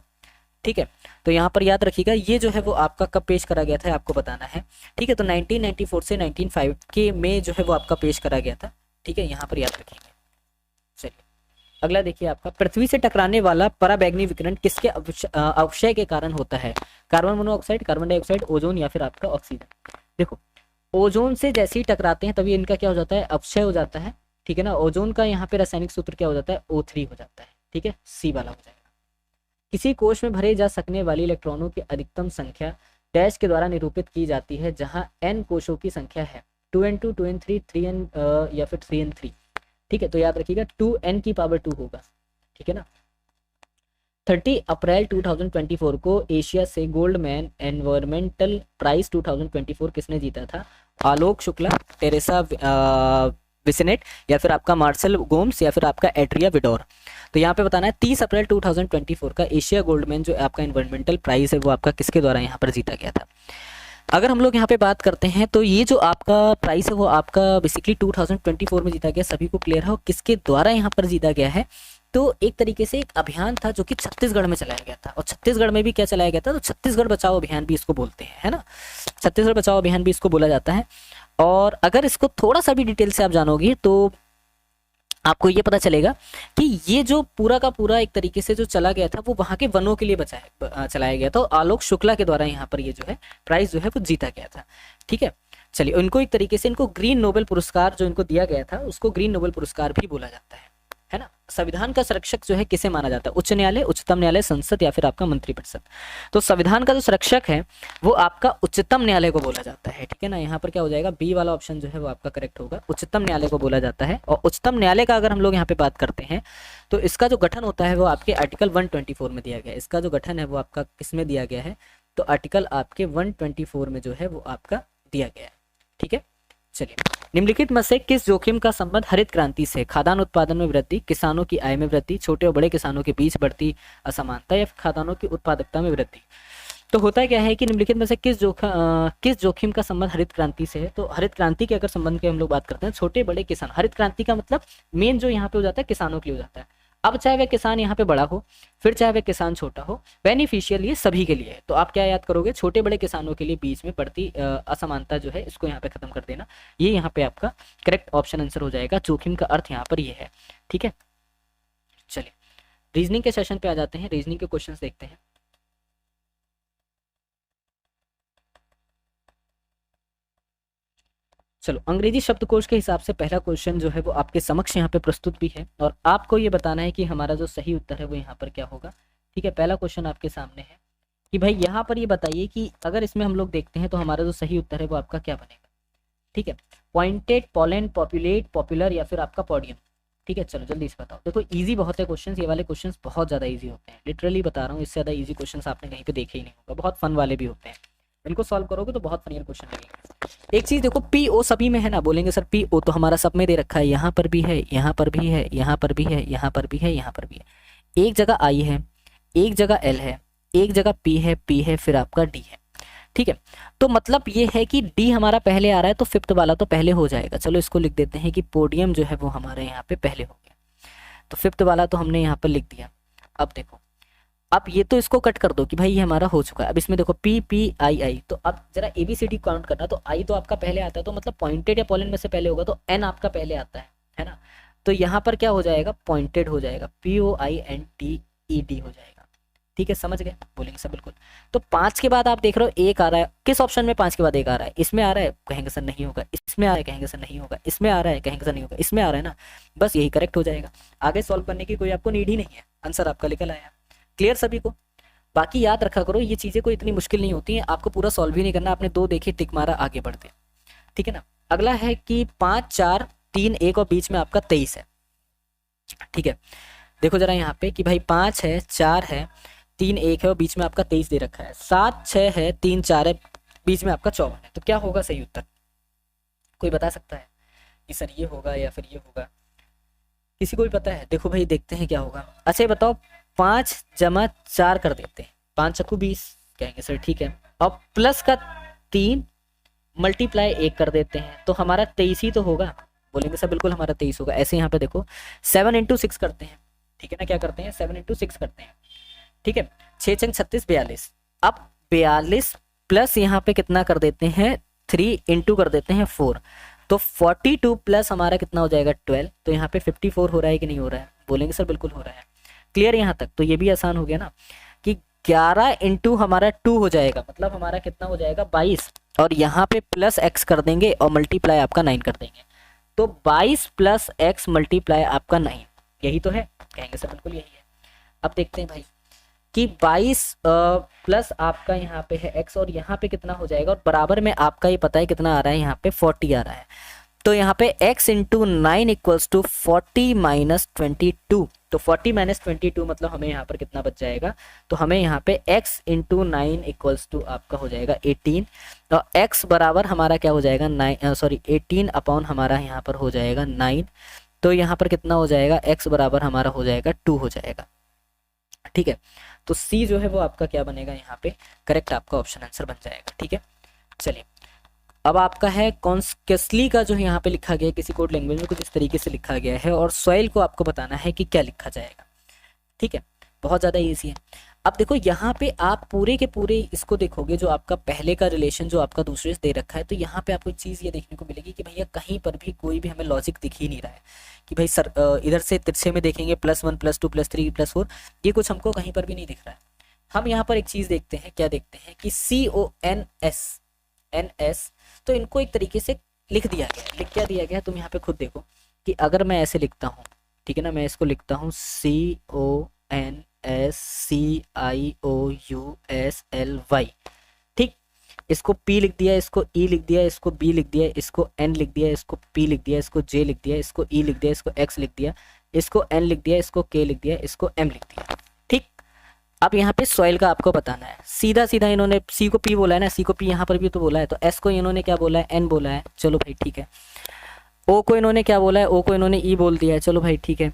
Speaker 1: ठीक है। तो यहाँ पर याद रखिएगा ये जो है वो आपका कब पेश करा गया था आपको बताना है, ठीक है। तो 1994 से 1905 के में जो है वो आपका पेश करा गया था, ठीक है, यहाँ पर याद रखिएगा। चलिए अगला देखिए आपका, पृथ्वी से टकराने वाला पराबैंगनी विकिरण किसके अवक्षय के कारण होता है? Carbon monoxide, carbon dioxide, ozone या फिर आपका ऑक्सीजन। देखो ओजोन से जैसे ही टकराते हैं तभी इनका क्या हो जाता है, अवक्षय हो जाता है, ठीक है ना। ओजोन का यहाँ पे रासायनिक सूत्र क्या हो जाता है, O3 हो जाता है, ठीक है, सी वाला हो जाएगा। किसी कोश में भरे जा सकने वाली इलेक्ट्रॉनों की अधिकतम संख्या डैश के द्वारा निरूपित की जाती है, जहां n कोशों की संख्या है 2n2, 2n3, 3n या फिर 3n3, ठीक है। तो याद रखिएगा 2n की पावर 2 होगा, ठीक है ना। 30 अप्रैल 2024 को एशिया से गोल्डमैन एनवायरमेंटल प्राइज 2024 किसने जीता था? आलोक शुक्ला, टेरेसा विसेनेट या फिर आपका मार्शल गोम्स या फिर आपका एड्रिया विडोर। तो यहाँ पे बताना है 30 अप्रैल 2024 का एशिया गोल्डमैन जो आपका एनवायरमेंटल प्राइज है वो आपका किसके द्वारा यहाँ पर जीता गया था। अगर हम लोग यहाँ पे बात करते हैं तो ये जो आपका प्राइस है वो आपका बेसिकली 2024 में जीता गया, सभी को क्लियर है, और किसके द्वारा यहाँ पर जीता गया है? तो एक तरीके से एक अभियान था जो कि छत्तीसगढ़ में चलाया गया था, और छत्तीसगढ़ में भी क्या चलाया गया था, तो छत्तीसगढ़ बचाओ अभियान भी इसको बोलते हैं, है ना, छत्तीसगढ़ बचाओ अभियान भी इसको बोला जाता है। और अगर इसको थोड़ा सा भी डिटेल से आप जानोगे तो आपको ये पता चलेगा कि ये जो पूरा का पूरा एक तरीके से जो चला गया था वो वहाँ के वनों के लिए चलाया गया था। आलोक शुक्ला के द्वारा यहाँ पर ये जो है प्राइज जो है वो जीता गया था, ठीक है। चलिए इनको एक तरीके से इनको ग्रीन नोबेल पुरस्कार जो इनको दिया गया था उसको ग्रीन नोबेल पुरस्कार भी बोला जाता है ना। संविधान का संरक्षक जो है किसे माना जाता है? उच्च न्यायालय, उच्चतम न्यायालय, संसद या फिर आपका मंत्रिपरिषद। तो संविधान का जो संरक्षक है वो आपका उच्चतम न्यायालय को बोला जाता है, ठीक है ना। यहाँ पर क्या हो जाएगा, बी वाला ऑप्शन जो है वो आपका करेक्ट होगा, उच्चतम न्यायालय को बोला जाता है। और उच्चतम न्यायालय का अगर हम लोग यहाँ पे बात करते हैं तो इसका जो गठन होता है वो आपके आर्टिकल 124 में दिया गया है। इसका जो गठन है वो आपका किसमें दिया गया है? तो आर्टिकल आपके 124 में जो है वो आपका दिया गया है, ठीक है। चलिए निम्नलिखित में से किस जोखिम का संबंध हरित क्रांति से? खाद्यान्न उत्पादन में वृद्धि, किसानों की आय में वृद्धि, छोटे और बड़े किसानों के बीच बढ़ती असमानता या खाद्यान्नों की उत्पादकता में वृद्धि। तो होता क्या है कि निम्नलिखित में से किस जोखिम का संबंध हरित क्रांति से है? तो हरित क्रांति के अगर संबंध के हम लोग बात करते हैं, छोटे बड़े किसान, हरित क्रांति का मतलब मेन जो यहाँ पे हो जाता है किसानों के लिए हो जाता है। अब चाहे वह किसान यहाँ पे बड़ा हो फिर चाहे वह किसान छोटा हो, बेनिफिशियल ये सभी के लिए है। तो आप क्या याद करोगे? छोटे बड़े किसानों के लिए बीच में बढ़ती असमानता जो है इसको यहाँ पे खत्म कर देना, ये यहाँ पे आपका करेक्ट ऑप्शन आंसर हो जाएगा। जोखिम का अर्थ यहाँ पर ये है, ठीक है। चलिए रीजनिंग के सेशन पे आ जाते हैं, रीजनिंग के क्वेश्चन देखते हैं। चलो अंग्रेजी शब्दकोश के हिसाब से पहला क्वेश्चन जो है वो आपके समक्ष यहाँ पे प्रस्तुत भी है और आपको ये बताना है कि हमारा जो सही उत्तर है वो यहाँ पर क्या होगा, ठीक है। पहला क्वेश्चन आपके सामने है कि भाई यहाँ पर ये बताइए कि अगर इसमें हम लोग देखते हैं तो हमारा जो सही उत्तर है वो आपका क्या बनेगा, ठीक है। पॉइंटेड, पोलेंट, पॉपुलेट, पॉपुलर या फिर आपका पोडियम, ठीक है। चलो जल्दी से बताओ। देखो इजी बहुत है क्वेश्चन, ये वाले क्वेश्चन बहुत ज्यादा ईजी होते हैं, लिटरली बता रहा हूँ, इससे ज्यादा ईजी क्वेश्चन आपने कहीं पे देखे ही नहीं होगा, बहुत फन वाले भी होते हैं, इनको सॉल्व करोगे तो बहुत फनियर क्वेश्चन लगेंगे। एक चीज देखो, पी ओ सभी में है ना, बोलेंगे सर पी ओ तो हमारा सब में दे रखा है, यहाँ पर भी है, यहाँ पर भी है, यहाँ पर भी है, यहाँ पर भी है, यहाँ पर भी है। एक जगह आई है, एक जगह एल है, एक जगह पी है, फिर आपका डी है, ठीक है। तो मतलब ये है कि डी हमारा पहले आ रहा है तो फिफ्थ वाला तो पहले हो जाएगा। चलो इसको लिख देते हैं कि पोडियम जो है वो हमारे यहाँ पे पहले हो गया, तो फिफ्थ वाला तो हमने यहाँ पर लिख दिया। अब देखो, अब ये तो इसको कट कर दो कि भाई ये हमारा हो चुका है। अब इसमें देखो पी पी आई आई, तो अब जरा ABCD काउंट करना, तो आई तो आपका पहले आता है, तो मतलब पॉइंटेड या पोलेंट में से पहले होगा, तो एन आपका पहले आता है ना। तो यहाँ पर क्या हो जाएगा, पॉइंटेड हो जाएगा, POINTED हो जाएगा, ठीक है। समझ गए? बोलेंगे सब बिल्कुल। तो 5 के बाद आप देख रहे हो एक आ रहा है, किस ऑप्शन में 5 के बाद एक आ रहा है? इसमें आ रहा है, कहेंगे सर नहीं होगा, इसमें आ रहा है, कहेंगे सर नहीं होगा, इसमें आ रहा है, कहेंगे सर नहीं होगा, इसमें आ रहा है ना, बस यही करेक्ट हो जाएगा। आगे सॉल्व करने की कोई आपको नीड ही नहीं है, आंसर आपका निकल आया। क्लियर सभी को? बाकी याद रखा करो ये चीजें कोई इतनी मुश्किल नहीं होती हैं, आपको पूरा सॉल्व भी नहीं करना, आपने 2 देखे टिक मारा आगे बढ़ते, ठीक है ना। अगला है कि 5 4 3 1 और बीच में आपका 23 है, ठीक है। देखो जरा यहाँ पे कि भाई 5 है 4 है 3 1 है और बीच में आपका 23 दे रखा है, 7 6 है 3 4 है बीच में आपका 54 है, तो क्या होगा सही उत्तर? कोई बता सकता है कि सर ये होगा या फिर ये होगा? किसी को भी पता है? देखो भाई देखते हैं क्या होगा। अच्छा ये बताओ 5 जमा 4 कर देते हैं, 5 चक्कू 20 कहेंगे सर, ठीक है। और प्लस का 3 मल्टीप्लाई 1 कर देते हैं तो हमारा 23 ही तो होगा, बोलेंगे सर बिल्कुल हमारा 23 होगा। ऐसे यहाँ पे देखो 7 इंटू 6 करते हैं, ठीक है ना, क्या करते हैं 7 इंटू 6 करते हैं, ठीक है। 6 छंग 36 42, अब 42 प्लस यहाँ पे कितना कर देते हैं 3 इंटू कर देते हैं 4, तो 42 प्लस हमारा कितना हो जाएगा 12, तो यहाँ पे 54 हो रहा है कि नहीं हो रहा है? बोलेंगे सर बिल्कुल हो रहा है। क्लियर यहाँ तक? तो ये भी आसान हो गया ना कि 11 इंटू हमारा 2 हो जाएगा, मतलब हमारा कितना हो जाएगा 22, और यहाँ पे प्लस x कर देंगे और मल्टीप्लाई आपका 9 कर देंगे, तो 22 प्लस x मल्टीप्लाई आपका 9, यही तो है? कहेंगे सर बिल्कुल यही है। अब देखते हैं भाई कि 22 प्लस आपका यहाँ पे है x और यहाँ पे कितना हो जाएगा, और बराबर में आपका ये पता है कितना आ रहा है, यहाँ पे 40 आ रहा है, तो यहाँ पे x into 9 equals to 40 minus 22, तो 40 माइनस 22 मतलब हमें यहाँ पर कितना बच जाएगा, तो हमें यहाँ पे x इंटू 9 इक्वल्स टू आपका हो जाएगा 18, तो x बराबर हमारा क्या हो जाएगा 18 अपॉन हमारा यहाँ पर हो जाएगा 9, तो यहाँ पर कितना हो जाएगा x बराबर हमारा हो जाएगा 2 हो जाएगा, ठीक है। तो C जो है वो आपका क्या बनेगा यहाँ पे करेक्ट आपका ऑप्शन आंसर बन जाएगा, ठीक है। चलिए अब आपका है कॉन्स्केसली का जो यहाँ पे लिखा गया है किसी कोड लैंग्वेज में कुछ इस तरीके से लिखा गया है, और सॉइल को आपको बताना है कि क्या लिखा जाएगा, ठीक है। बहुत ज़्यादा ईजी है। अब देखो यहाँ पे आप पूरे के पूरे इसको देखोगे, जो आपका पहले का रिलेशन जो आपका दूसरे से दे रखा है, तो यहाँ पे आपको एक चीज़ ये देखने को मिलेगी कि भैया कहीं पर भी कोई भी हमें लॉजिक दिख ही नहीं रहा है कि भाई सर इधर से तिरछे में देखेंगे +1 +2 +3 +4, ये कुछ हमको कहीं पर भी नहीं दिख रहा है। हम यहाँ पर एक चीज़ देखते हैं, क्या देखते हैं कि CONS, तो इनको एक तरीके से लिख दिया गया है। लिख क्या दिया गया है तुम यहाँ पे खुद देखो कि अगर मैं ऐसे लिखता हूँ, ठीक है ना, मैं इसको लिखता हूँ CONSCIOUSLY, ठीक, इसको P लिख दिया, इसको E लिख दिया, इसको B लिख दिया, इसको N लिख दिया, इसको P लिख दिया, इसको J लिख दिया, इसको E लिख दिया, इसको X लिख दिया, इसको N लिख दिया, इसको K लिख दिया, इसको M लिख दिया, ठीक। अब यहाँ पे सॉइल का आपको बताना है, सीधा सीधा इन्होंने C को P बोला है ना, C को P यहाँ पर भी तो बोला है, तो S को इन्होंने क्या बोला है N बोला है, चलो भाई ठीक है। O को इन्होंने क्या बोला है, O को इन्होंने E बोल दिया है, चलो भाई ठीक है।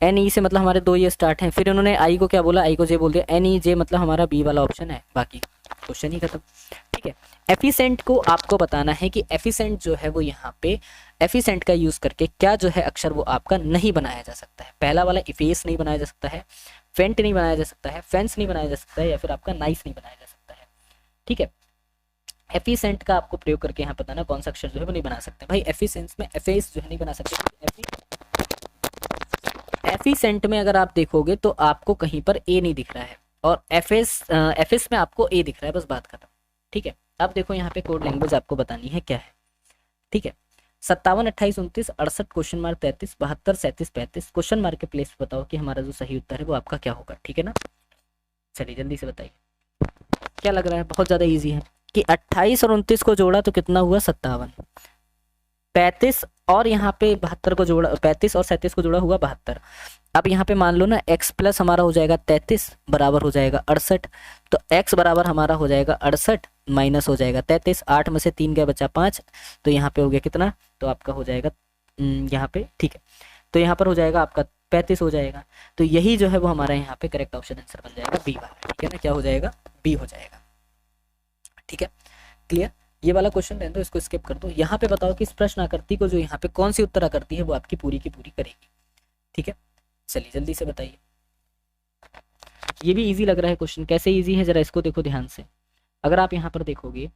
Speaker 1: NE से मतलब हमारे 2 ये स्टार्ट हैं, फिर इन्होंने I को क्या बोला, I को J बोल दिया, NEJ मतलब हमारा B वाला ऑप्शन है, बाकी क्वेश्चन ही खत्म, ठीक है। एफिसेंट को आपको बताना है कि एफिसेंट जो है वो यहाँ पे एफिसेंट का यूज करके क्या जो है अक्षर वो आपका नहीं बनाया जा सकता है। पहला वाला इफेस नहीं बनाया जा सकता है, फेंट नहीं बनाया जा सकता है, फेंस नहीं बनाया जा सकता है, या फिर आपका नाइस नहीं बनाया जा सकता है, ठीक है। एफिसेंट का आपको प्रयोग करके यहाँ बताना कौन सा अक्षर जो है वो नहीं बना सकते। भाई एफिसेंस में एफेस जो है नहीं बना सकते। एफिसेंट में अगर आप देखोगे तो आपको कहीं पर ए नहीं दिख रहा है, और एफिस में आपको ए दिख रहा है, बस बात खत्म, ठीक है। अब देखो यहाँ पे कोड लैंग्वेज आपको बतानी है क्या है, ठीक है। 57 28 29 68 क्वेश्चन मार्क 33 72 37 35 क्वेश्चन मार्क के प्लेस बताओ कि हमारा जो सही उत्तर है वो आपका क्या होगा, ठीक है ना। चलिए जल्दी से बताइए क्या लग रहा है। बहुत ज्यादा इजी है कि 28 और 29 को जोड़ा तो कितना हुआ 57, 35 और यहाँ पे 72 को जोड़ा, 35 और 37 को जोड़ा हुआ 72। अब यहाँ पे मान लो ना x प्लस हमारा हो जाएगा 33 बराबर हो जाएगा 68, तो x बराबर हमारा हो जाएगा 68 माइनस हो जाएगा 33, 8 में से 3 गया बचा 5, तो यहाँ पे हो गया कितना, तो आपका हो जाएगा यहाँ पे, ठीक है, तो यहाँ पर हो जाएगा आपका 35 हो जाएगा। तो यही जो है वो हमारा यहाँ पे करेक्ट ऑप्शन आंसर बन जाएगा बी वाला, ठीक है ना, क्या हो जाएगा बी हो जाएगा, ठीक है। क्लियर, ये वाला क्वेश्चन रहने दो, इसको स्किप कर दो। यहाँ पे बताओ कि इस प्रश्न आकृति को जो यहाँ पे कौन सी उत्तर आकृति है वो आपकी पूरी की पूरी करेगी, ठीक है। चलिए जल्दी से बताइए। ये भी इजी लग रहा है क्वेश्चन, कैसे इजी है जरा इसको देखो ध्यान से। अगर आप यहाँ पर देखोगे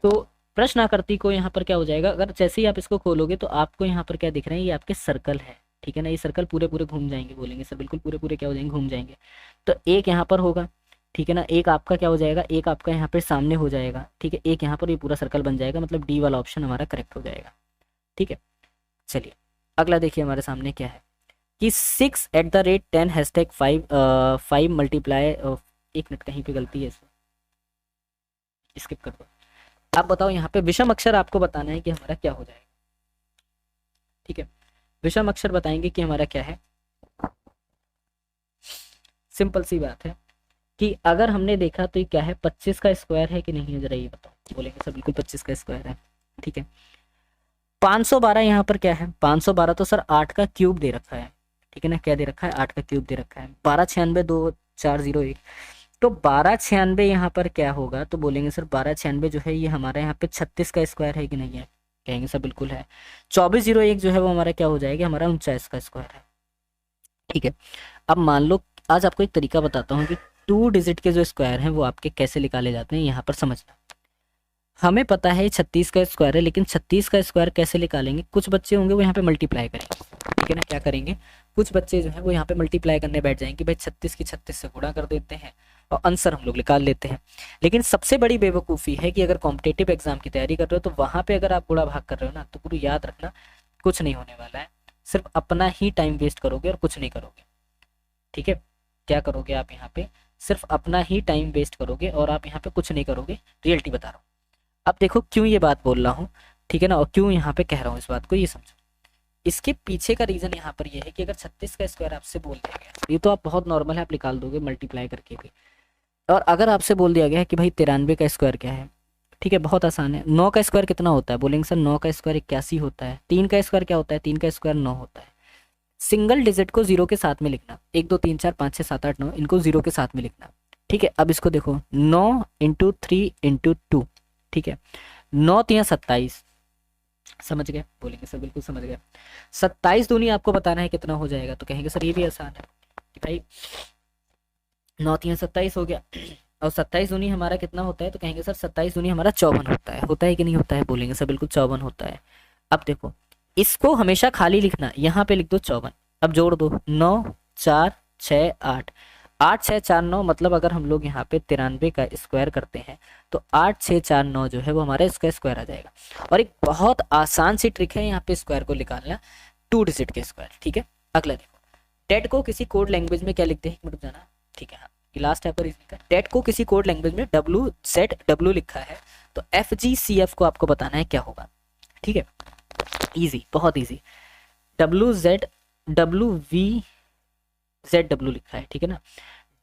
Speaker 1: तो प्रश्न आकृति को यहाँ पर क्या हो जाएगा, अगर जैसे ही आप इसको खोलोगे तो आपको यहाँ पर क्या दिख रहे हैं, ये आपके सर्कल है, ठीक है ना। ये सर्कल पूरे पूरे घूम जाएंगे, बोलेंगे सर बिल्कुल पूरे पूरे क्या हो जाएंगे, घूम जाएंगे। तो एक यहाँ पर होगा, ठीक है ना, एक आपका क्या हो जाएगा, एक आपका यहाँ पे सामने हो जाएगा, ठीक है, एक यहाँ पर ये पूरा सर्कल बन जाएगा, मतलब डी वाला ऑप्शन हमारा करेक्ट हो जाएगा, ठीक है। चलिए अगला देखिए हमारे सामने क्या है कि 6@10 #5 मल्टीप्लाई, एक मिनट कहीं पे गलती है, स्किप कर दो। आप बताओ यहाँ पे विषम अक्षर आपको बताना है कि हमारा क्या हो जाएगा। ठीक है, विषम अक्षर बताएंगे कि हमारा क्या है। सिंपल सी बात है कि अगर हमने देखा तो ये क्या है, 25 का स्क्वायर है कि नहीं है, जरा ये बताओ। बोलेंगे सर बिल्कुल 25 का स्क्वायर है। ठीक है, 512 यहाँ पर क्या है, 512 तो सर 8 का क्यूब दे रखा है। ठीक है ना, क्या दे रखा है, 8 का क्यूब दे रखा है। 1296 2401, तो 1296 यहाँ पर क्या होगा, तो बोलेंगे सर 1296 जो है ये हमारा यहाँ पे 36 का स्क्वायर है कि नहीं है, कहेंगे सर बिल्कुल है। 2401 जो है वो हमारा क्या हो जाएगा, हमारा 49 का स्क्वायर है। ठीक है, अब मान लो आज आपको एक तरीका बताता हूँ कि 2 डिजिट के जो स्क्वायर हैं वो आपके कैसे निकाले जाते हैं। यहाँ पर समझना, हमें पता है 36 का स्क्वायर है, लेकिन 36 का स्क्वायर कैसे निकालेंगे, कुछ बच्चे होंगे वो यहाँ पे मल्टीप्लाई करेंगे। ठीक है ना, क्या करेंगे, कुछ बच्चे जो है वो यहाँ पे मल्टीप्लाई करने बैठ जाएंगे, भाई 36 की 36 से गुणा कर देते हैं और आंसर हम लोग निकाल लेते हैं। लेकिन सबसे बड़ी बेवकूफ़ी है कि अगर कॉम्पिटेटिव एग्जाम की तैयारी कर रहे हो तो वहाँ पे अगर आप गुणा भाग कर रहे हो ना, तो पूरी याद रखना कुछ नहीं होने वाला है, सिर्फ अपना ही टाइम वेस्ट करोगे और कुछ नहीं करोगे। ठीक है, क्या करोगे आप यहाँ पे, सिर्फ अपना ही टाइम वेस्ट करोगे और आप यहाँ पे कुछ नहीं करोगे, रियलिटी बता रहा हूँ। अब देखो क्यों ये बात बोल रहा हूँ, ठीक है ना, और क्यों यहाँ पे कह रहा हूँ इस बात को, ये समझो। इसके पीछे का रीजन यहाँ पर ये है कि अगर 36 का स्क्वायर आपसे बोल दिया गया, ये तो आप बहुत नॉर्मल है, आप निकाल दोगे मल्टीप्लाई करके भी। और अगर आपसे बोल दिया गया है कि भाई 93 का स्क्वायर क्या है, ठीक है, बहुत आसान है। 9 का स्क्वायर कितना होता है, बोलेंगे सर 9 का स्क्वायर 81 होता है। 3 का स्क्वायर क्या होता है, 3 का स्क्वायर 9 होता है। सिंगल डिजिट को 0 के साथ में लिखना, 1 2 3 4 5 6 7 8 9, इनको 0 के साथ में लिखना। ठीक है, अब इसको देखो, 9 × 3 × 2, ठीक है, 9 3 27, समझ गए, बोलेंगे सर बिल्कुल समझ गए। 27 दूनी आपको बताना है कितना हो जाएगा, तो कहेंगे सर ये भी आसान है कि भाई 9 3 27 हो गया, और 27 दूनी हमारा कितना होता है, तो कहेंगे सर 27 दूनी हमारा 54 होता है कि नहीं होता है, बोलेंगे सर बिल्कुल 54 होता है। अब देखो इसको हमेशा खाली लिखना, यहाँ पे लिख दो 54, अब जोड़ दो 9 4 6 8, 8 6 4 9, मतलब अगर हम लोग यहाँ पे 93 का स्क्वायर करते हैं तो 8 6 4 9 जो है वो हमारा इसका स्क्वायर आ जाएगा। और एक बहुत आसान सी ट्रिक है यहाँ पे स्क्वायर को निकालना, 2 डिजिट के स्क्वायर। ठीक है, अगला देखो, टेट को किसी कोड लैंग्वेज में क्या लिखते हैं, एक मिनट जाना। ठीक है, हाँ लास्ट है पर इसका, टेट को किसी कोड लैंग्वेज में WZW लिखा है, तो FGCF को आपको बताना है क्या होगा। ठीक है, इजी, बहुत इजी, WZW लिखा है। ठीक है ना,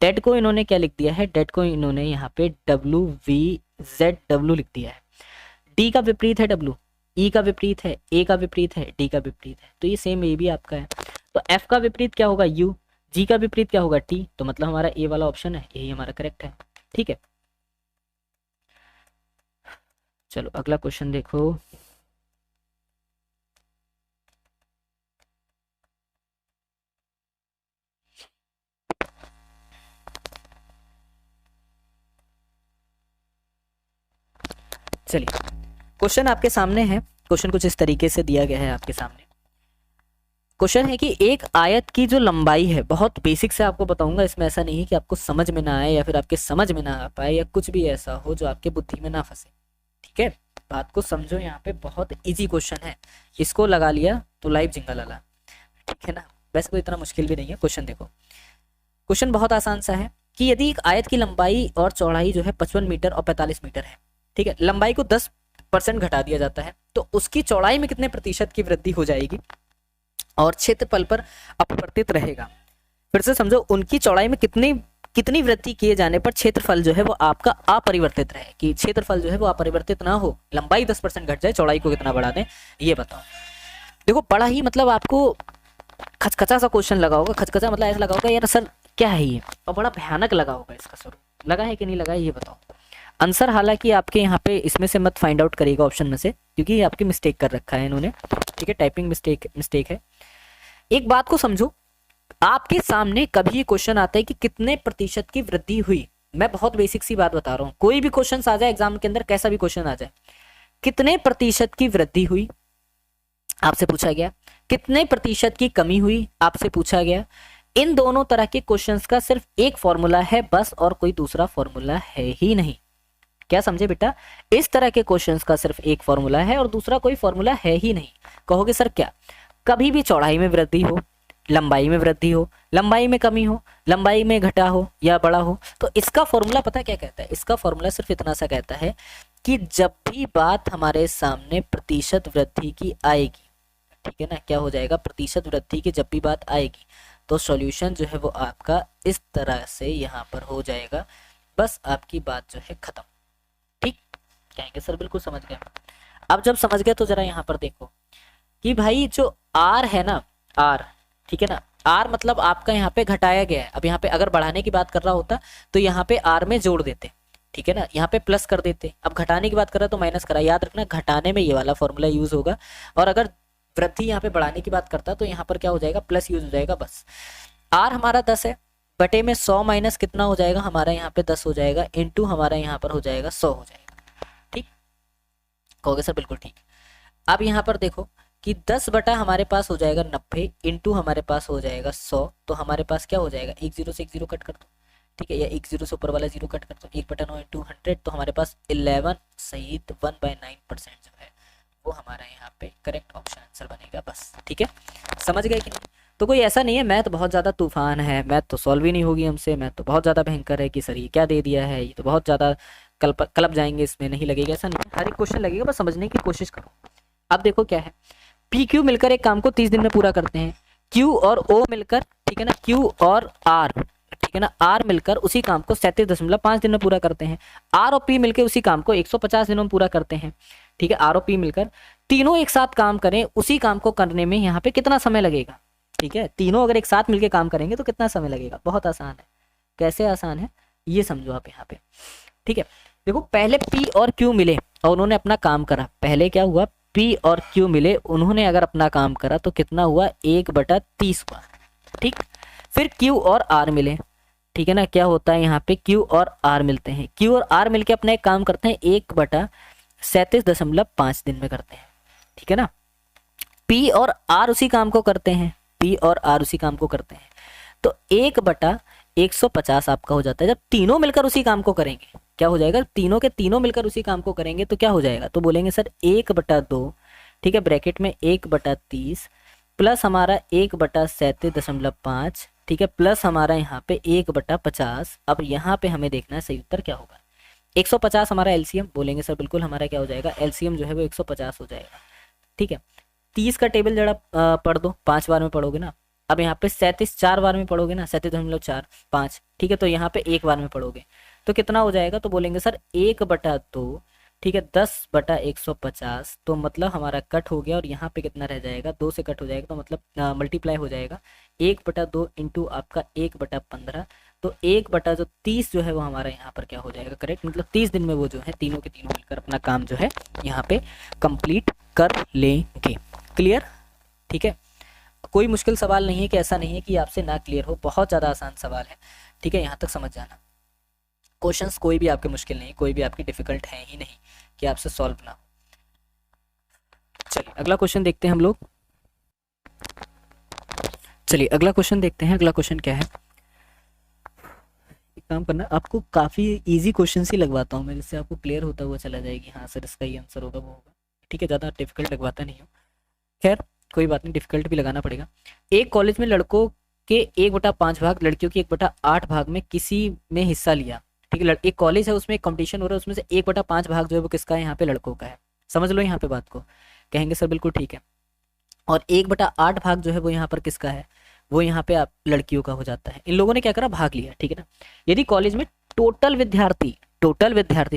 Speaker 1: डेट को इन्होंने क्या लिख दिया है, डेट को इन्होंने यहाँ पे WVZW लिख दिया है। डी का विपरीत है W, ई का विपरीत है, ए का विपरीत है, डी का विपरीत है, तो ये सेम ए भी आपका है। तो एफ का विपरीत क्या होगा, U, जी का विपरीत क्या होगा, टी, तो मतलब हमारा ए वाला ऑप्शन है, यही हमारा करेक्ट है। ठीक है, चलो अगला क्वेश्चन देखो। चलिए क्वेश्चन आपके सामने है, क्वेश्चन कुछ इस तरीके से दिया गया है आपके सामने। क्वेश्चन है कि एक आयत की जो लंबाई है, बहुत बेसिक से आपको बताऊंगा, इसमें ऐसा नहीं है कि आपको समझ में ना आए या फिर आपके समझ में ना आ पाए या कुछ भी ऐसा हो जो आपके बुद्धि में ना फंसे। ठीक है, बात को समझो, यहाँ पे बहुत इजी क्वेश्चन है, इसको लगा लिया तो लाइव जिंगा लगा। ठीक है ना, वैसे कोई इतना मुश्किल भी नहीं है। क्वेश्चन देखो, क्वेश्चन बहुत आसान सा है कि यदि एक आयत की लंबाई और चौड़ाई जो है 55 मीटर और 45 मीटर है, ठीक है, लंबाई को 10% घटा दिया जाता है, तो उसकी चौड़ाई में कितने प्रतिशत की वृद्धि हो जाएगी और क्षेत्रफल पर अपवर्तित रहेगा। फिर से समझो, उनकी चौड़ाई में कितनी वृद्धि किए जाने पर क्षेत्रफल जो है वो आपका अपरिवर्तित रहे, कि क्षेत्रफल जो है वो अपरिवर्तित ना हो, लंबाई 10% घट जाए, चौड़ाई को कितना बढ़ा दें, ये बताओ। देखो बड़ा ही मतलब आपको खचखचा सा क्वेश्चन लगा होगा, खचखचा मतलब ऐसा लगा होगा यार सर क्या है ये, और बड़ा भयानक लगा होगा इसका स्वरूप, लगा है कि नहीं लगा, ये बताओ। आंसर हालांकि आपके यहाँ पे इसमें से मत फाइंड आउट करिएगा ऑप्शन में से, क्योंकि ये आपकी मिस्टेक कर रखा है इन्होंने। ठीक है, टाइपिंग मिस्टेक है। एक बात को समझो, आपके सामने कभी क्वेश्चन आता है कि कितने प्रतिशत की वृद्धि हुई, मैं बहुत बेसिक सी बात बता रहा हूँ, कोई भी क्वेश्चन आ जाए एग्जाम के अंदर, कैसा भी क्वेश्चन आ जाए, कितने प्रतिशत की वृद्धि हुई आपसे पूछा गया, कितने प्रतिशत की कमी हुई आपसे पूछा गया। इन दोनों तरह के क्वेश्चंस का सिर्फ एक फॉर्मूला है बस, और कोई दूसरा फॉर्मूला है ही नहीं। क्या समझे बेटा, इस तरह के क्वेश्चंस का सिर्फ एक फॉर्मूला है और दूसरा कोई फॉर्मूला है ही नहीं। कहोगे सर क्या, कभी भी चौड़ाई में वृद्धि हो, लंबाई में वृद्धि हो, लंबाई में कमी हो, लंबाई में घटा हो या बड़ा हो। तो इसका फॉर्मूला पता क्या कहता है? इसका फॉर्मूला सिर्फ इतना सा कहता है कि जब भी बात हमारे सामने प्रतिशत वृद्धि की आएगी, ठीक है ना, क्या हो जाएगा, प्रतिशत वृद्धि की जब भी बात आएगी तो सॉल्यूशन जो है वो आपका इस तरह से यहाँ पर हो जाएगा। बस आपकी बात जो है खत्म। ठीक, कहेंगे सर बिल्कुल समझ गए। अब जब समझ गए तो जरा यहाँ पर देखो कि भाई जो आर है ना, आर, ठीक है ना, आर मतलब आपका यहाँ पे घटाया गया है। अब यहाँ पे अगर बढ़ाने की बात कर रहा होता तो यहाँ पे आर में जोड़ देते, ठीक है ना, यहाँ पे प्लस कर देते। अब घटाने की बात कर रहा तो माइनस करा। याद रखना घटाने में ये वाला फॉर्मूला यूज होगा, और अगर वृद्धि यहाँ पे बढ़ाने की बात करता तो यहाँ पर क्या हो जाएगा, प्लस यूज हो जाएगा। बस आर हमारा 10 है, बटे में 100 माइनस कितना हो जाएगा हमारा यहाँ पे 10 हो जाएगा, इंटू हमारा यहाँ पर हो जाएगा 100 हो जाएगा। ठीक, कहोगे सर बिल्कुल ठीक। अब यहाँ पर देखो कि 10 बटा हमारे पास हो जाएगा 90, इंटू हमारे पास हो जाएगा 100, तो हमारे पास क्या हो जाएगा, एक जीरो से एक जीरो कट कर दो, ठीक है, या एक जीरो से ऊपर वाला जीरो कट कर दो, 1/9 इंटू 100, तो हमारे पास 11 सहित 1/9% जो है वो हमारा यहाँ पे करेक्ट ऑप्शन आंसर बनेगा। बस ठीक है, समझ गए कि नहीं? तो कोई ऐसा नहीं है मैथ बहुत ज़्यादा तूफान है, मैथ तो सॉल्व ही नहीं होगी हमसे, मैथ तो बहुत ज़्यादा भयंकर है कि सर ये क्या दे दिया है, ये तो बहुत ज़्यादा कलप जाएंगे, इसमें नहीं लगेगा, ऐसा नहीं है, हर एक क्वेश्चन लगेगा, बस समझने की कोशिश करो। अब देखो क्या है, पी क्यू मिलकर एक काम को 30 दिन में पूरा करते हैं, क्यू और ओ मिलकर, ठीक है ना, क्यू और आर, ठीक है ना, आर मिलकर उसी काम को 37.5 दिन में पूरा करते हैं, आर और पी मिलकर उसी काम को 150 दिनों में पूरा करते हैं, ठीक है। आर और पी मिलकर तीनों एक साथ काम करें, उसी काम को करने में यहाँ पे कितना समय लगेगा, ठीक है, तीनों अगर एक साथ मिलकर काम करेंगे तो कितना समय लगेगा, बहुत आसान है। कैसे आसान है ये समझो आप यहाँ पे, ठीक है। देखो पहले पी और क्यू मिले और उन्होंने अपना काम करा, पहले क्या हुआ, पी और क्यू मिले, उन्होंने अगर अपना काम करा तो कितना हुआ, 1/30 हुआ, ठीक। फिर क्यू और आर मिले, ठीक है ना, क्या होता है यहाँ पे, क्यू और आर मिलते हैं, क्यू और आर मिलके अपना एक काम करते हैं 1/37.5 दिन में करते हैं, ठीक है ना। पी और आर उसी काम को करते हैं, पी और आर उसी काम को करते हैं, तो 1/150 आपका हो जाता है। जब तीनों मिलकर उसी काम को करेंगे क्या हो जाएगा, तीनों के तीनों मिलकर उसी काम को करेंगे तो क्या हो जाएगा, तो बोलेंगे सर 1/2, ठीक है, ब्रैकेट में 1/30 प्लस हमारा 1/37.5, ठीक है, प्लस हमारा यहाँ पे 1/50। अब यहाँ पे हमें देखना है सही उत्तर क्या होगा, 150 हमारा एलसीएम, बोलेंगे सर बिल्कुल हमारा क्या हो जाएगा, एलसीएम जो है वो 150 हो जाएगा, ठीक है। 30 का टेबल जरा पढ़ दो, 5 बार में पढ़ोगे ना। अब यहाँ पे 37 4 बार में पढ़ोगे ना, 37.4 5, ठीक है, तो यहाँ पे 1 बार में पढ़ोगे तो कितना हो जाएगा, तो बोलेंगे सर 1/2, ठीक है, 10/150, तो मतलब हमारा कट हो गया और यहाँ पे कितना रह जाएगा, 2 से कट हो जाएगा, तो मतलब मल्टीप्लाई हो जाएगा 1/2 इंटू आपका 1/15, तो 1/30 जो है वो हमारा यहाँ पर क्या हो जाएगा, करेक्ट, मतलब 30 दिन में वो जो है तीनों के तीनों मिलकर अपना काम जो है यहाँ पे कंप्लीट कर लेंगे। क्लियर, ठीक है, कोई मुश्किल सवाल नहीं है कि ऐसा नहीं है कि आपसे ना क्लियर हो, बहुत ज़्यादा आसान सवाल है, ठीक है, यहाँ तक समझ जाना। क्वेश्चंस कोई भी आपके मुश्किल नहीं, कोई भी आपकी डिफिकल्ट है ही नहीं कि आपसे सॉल्व ना हो। चलिए अगला क्वेश्चन देखते हैं हम लोग, चलिए अगला क्वेश्चन देखते हैं। अगला क्वेश्चन क्या है, एक काम करना, आपको काफ़ी इजी क्वेश्चन ही लगवाता हूँ मैं, जिससे आपको क्लियर होता हुआ चला जाएगी, हाँ सर इसका ये आंसर होगा, वो होगा, ठीक है, ज़्यादा डिफिकल्ट लगवाता नहीं हूँ। खैर कोई बात नहीं, डिफिकल्ट भी लगाना पड़ेगा। एक कॉलेज में लड़कों के 1/5 भाग, लड़कियों के 1/8 भाग में किसी में हिस्सा लिया, ठीक है, एक कॉलेज है उसमें एक कंपटीशन हो रहा है, उसमें से 1/5 भाग जो है वो किसका है, यहाँ पे लड़कों का है। समझ लो यहाँ पे बात को, कहेंगे सर बिल्कुल ठीक है। और 1/8 भाग जो है वो यहाँ पर किसका है, वो यहाँ पे आप लड़कियों का हो जाता है। इन लोगों ने क्या करा, भाग लिया, ठीक है ना। यदि कॉलेज में टोटल विद्यार्थी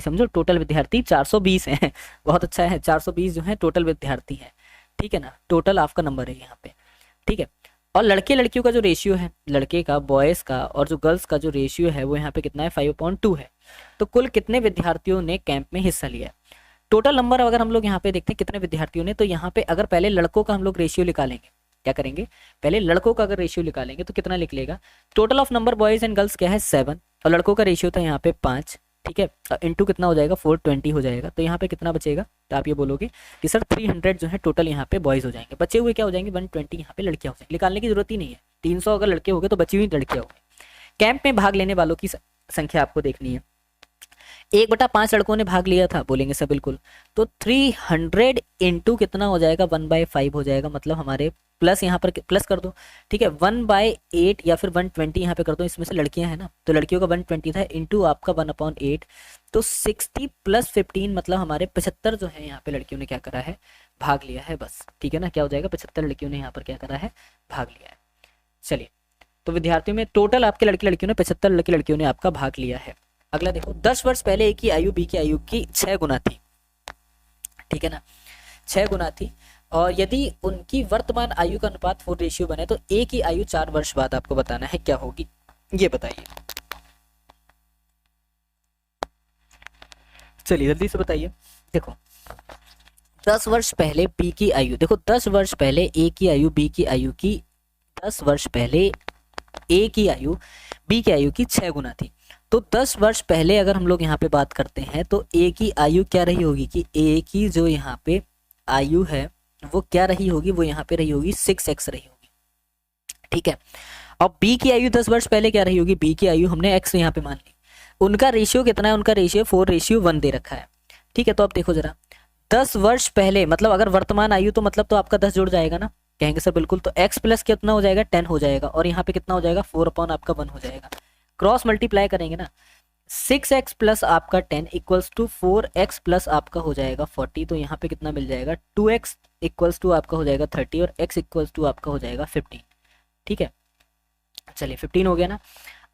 Speaker 1: समझो, टोटल विद्यार्थी 420 हैं, बहुत अच्छा है, 420 जो है टोटल विद्यार्थी है, ठीक है ना, टोटल आपका नंबर है यहाँ पे, ठीक है। और लड़के लड़कियों का जो रेशियो है, लड़के का बॉयज़ का और जो गर्ल्स का जो रेशियो है वो यहाँ पे कितना है, 5/2 है। तो कुल कितने विद्यार्थियों ने कैंप में हिस्सा लिया है, टोटल नंबर अगर हम लोग यहाँ पे देखते हैं कितने विद्यार्थियों ने, तो यहाँ पे अगर पहले लड़कों का हम लोग रेशियो निकालेंगे, क्या करेंगे, पहले लड़कों का अगर रेशियो निकालेंगे तो कितना निकलेगा, total of number boys and girls क्या है 7, और लड़कों का रेशियो था यहाँ पे 5, ठीक है, इंटू कितना हो जाएगा 420 हो जाएगा, तो यहाँ पे कितना बचेगा, तो आप ये बोलोगे कि सर 300 जो है टोटल यहाँ पे बॉयज़ हो जाएंगे, बचे हुए क्या हो जाएंगे 120 यहाँ पे लड़कियाँ हो जाएंगी, निकालने की जरूरत ही नहीं है, 300 अगर लड़के हो गए तो बची हुई लड़कियाँ हो गई। कैंप में भाग लेने वालों की संख्या आपको देखनी है, 1/5 लड़कों ने भाग लिया था, बोलेंगे सर बिल्कुल। तो 300 इंटू कितना हो जाएगा, 1/5 हो जाएगा, मतलब हमारे प्लस यहाँ पर प्लस कर दो, ठीक है, 1/8 या फिर 120 यहाँ पे कर दो, इसमें से लड़कियां हैं ना, तो लड़कियों का 120 था, इंटू आपका 1/8, तो 60 + 15 मतलब हमारे 75 जो है यहाँ पे लड़कियों ने क्या करा है, भाग लिया है, बस ठीक है ना, क्या हो जाएगा, 75 लड़कियों ने यहाँ पर क्या करा है, भाग लिया है। चलिए, तो विद्यार्थियों में टोटल आपके लड़के लड़कियों ने 75 लड़के लड़कियों ने आपका भाग लिया है। अगला देखो, 10 वर्ष पहले ए की आयु बी की आयु की 6 गुना थी, ठीक है ना, 6 गुना थी, और यदि उनकी वर्तमान आयु का अनुपात 4 रेशियो बने तो ए की आयु 4 वर्ष बाद आपको बताना है क्या होगी, ये बताइए। चलिए जल्दी से बताइए। देखो 10 वर्ष पहले बी की आयु, देखो 10 वर्ष पहले ए की आयु बी की आयु की 10 वर्ष पहले ए की आयु बी की आयु की 6 गुना थी। तो 10 वर्ष पहले अगर हम लोग यहाँ पे बात करते हैं तो ए की आयु क्या रही होगी, कि ए की जो यहाँ पे आयु है वो क्या रही होगी, वो यहाँ पे रही होगी 6x रही होगी, ठीक है। और बी की आयु 10 वर्ष पहले क्या रही होगी, बी की आयु हमने x यहाँ पे मान ली, उनका रेशियो कितना है, उनका रेशियो 4:1 दे रखा है, ठीक है। तो अब देखो जरा, 10 वर्ष पहले मतलब अगर वर्तमान आयु तो मतलब तो आपका 10 जुड़ जाएगा ना, कहेंगे सर बिल्कुल, तो x प्लस कितना हो जाएगा, 10 हो जाएगा, और यहाँ पे कितना हो जाएगा, 4 आपका 1 हो जाएगा, क्रॉस मल्टीप्लाई करेंगे ना, 6x प्लस आपका 10 इक्वल्स टू 4x प्लस आपका हो जाएगा 40, तो यहाँ पे कितना मिल जाएगा, 2x इक्वल्स टू आपका हो जाएगा 30 और x इक्वल्स टू आपका हो जाएगा 15, ठीक है। चलिए 15 हो गया ना।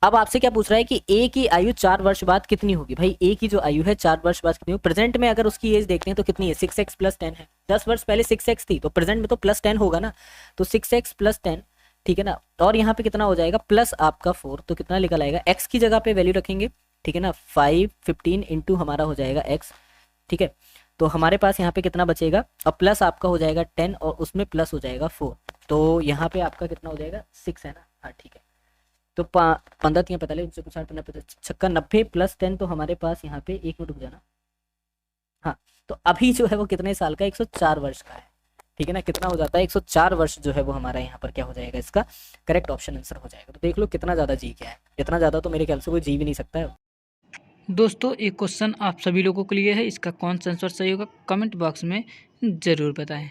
Speaker 1: अब आपसे क्या पूछ रहा है कि a की आयु 4 वर्ष बाद कितनी होगी, भाई a की जो आयु है 4 वर्ष बाद कितनी होगी, प्रेजेंट में अगर उसकी एज देखते हैं तो कितनी है, 6x + 10 है, 10 वर्ष पहले 6x थी तो प्रेजेंट में तो +10 होगा ना, तो 6x + 10, ठीक है ना, और यहाँ पे कितना हो जाएगा, प्लस आपका 4, तो कितना निकल आएगा, x की जगह पे वैल्यू रखेंगे, ठीक है ना, 15 इंटू हमारा हो जाएगा x, ठीक है। तो हमारे पास यहाँ पे कितना बचेगा, और प्लस आपका हो जाएगा 10 और उसमें प्लस हो जाएगा 4, तो यहाँ पे आपका कितना हो जाएगा, 6 है ना, हाँ ठीक है। तो 15 3 45 56 90 + 10, तो हमारे पास यहाँ पे 1 मिनट रुक जाना, हाँ, तो अभी जो है वो कितने साल का, 104 वर्ष का है, ठीक है ना, कितना हो जाता है, 104 वर्ष जो है वो हमारा यहाँ पर क्या हो जाएगा, इसका करेक्ट ऑप्शन आंसर हो जाएगा। तो देख लो कितना ज़्यादा जी क्या है, इतना ज़्यादा तो मेरे ख्याल से कोई जी भी नहीं सकता है।
Speaker 2: दोस्तों एक क्वेश्चन आप सभी लोगों के लिए है, इसका कौन सा आंसर सही होगा कमेंट बॉक्स में ज़रूर बताएं।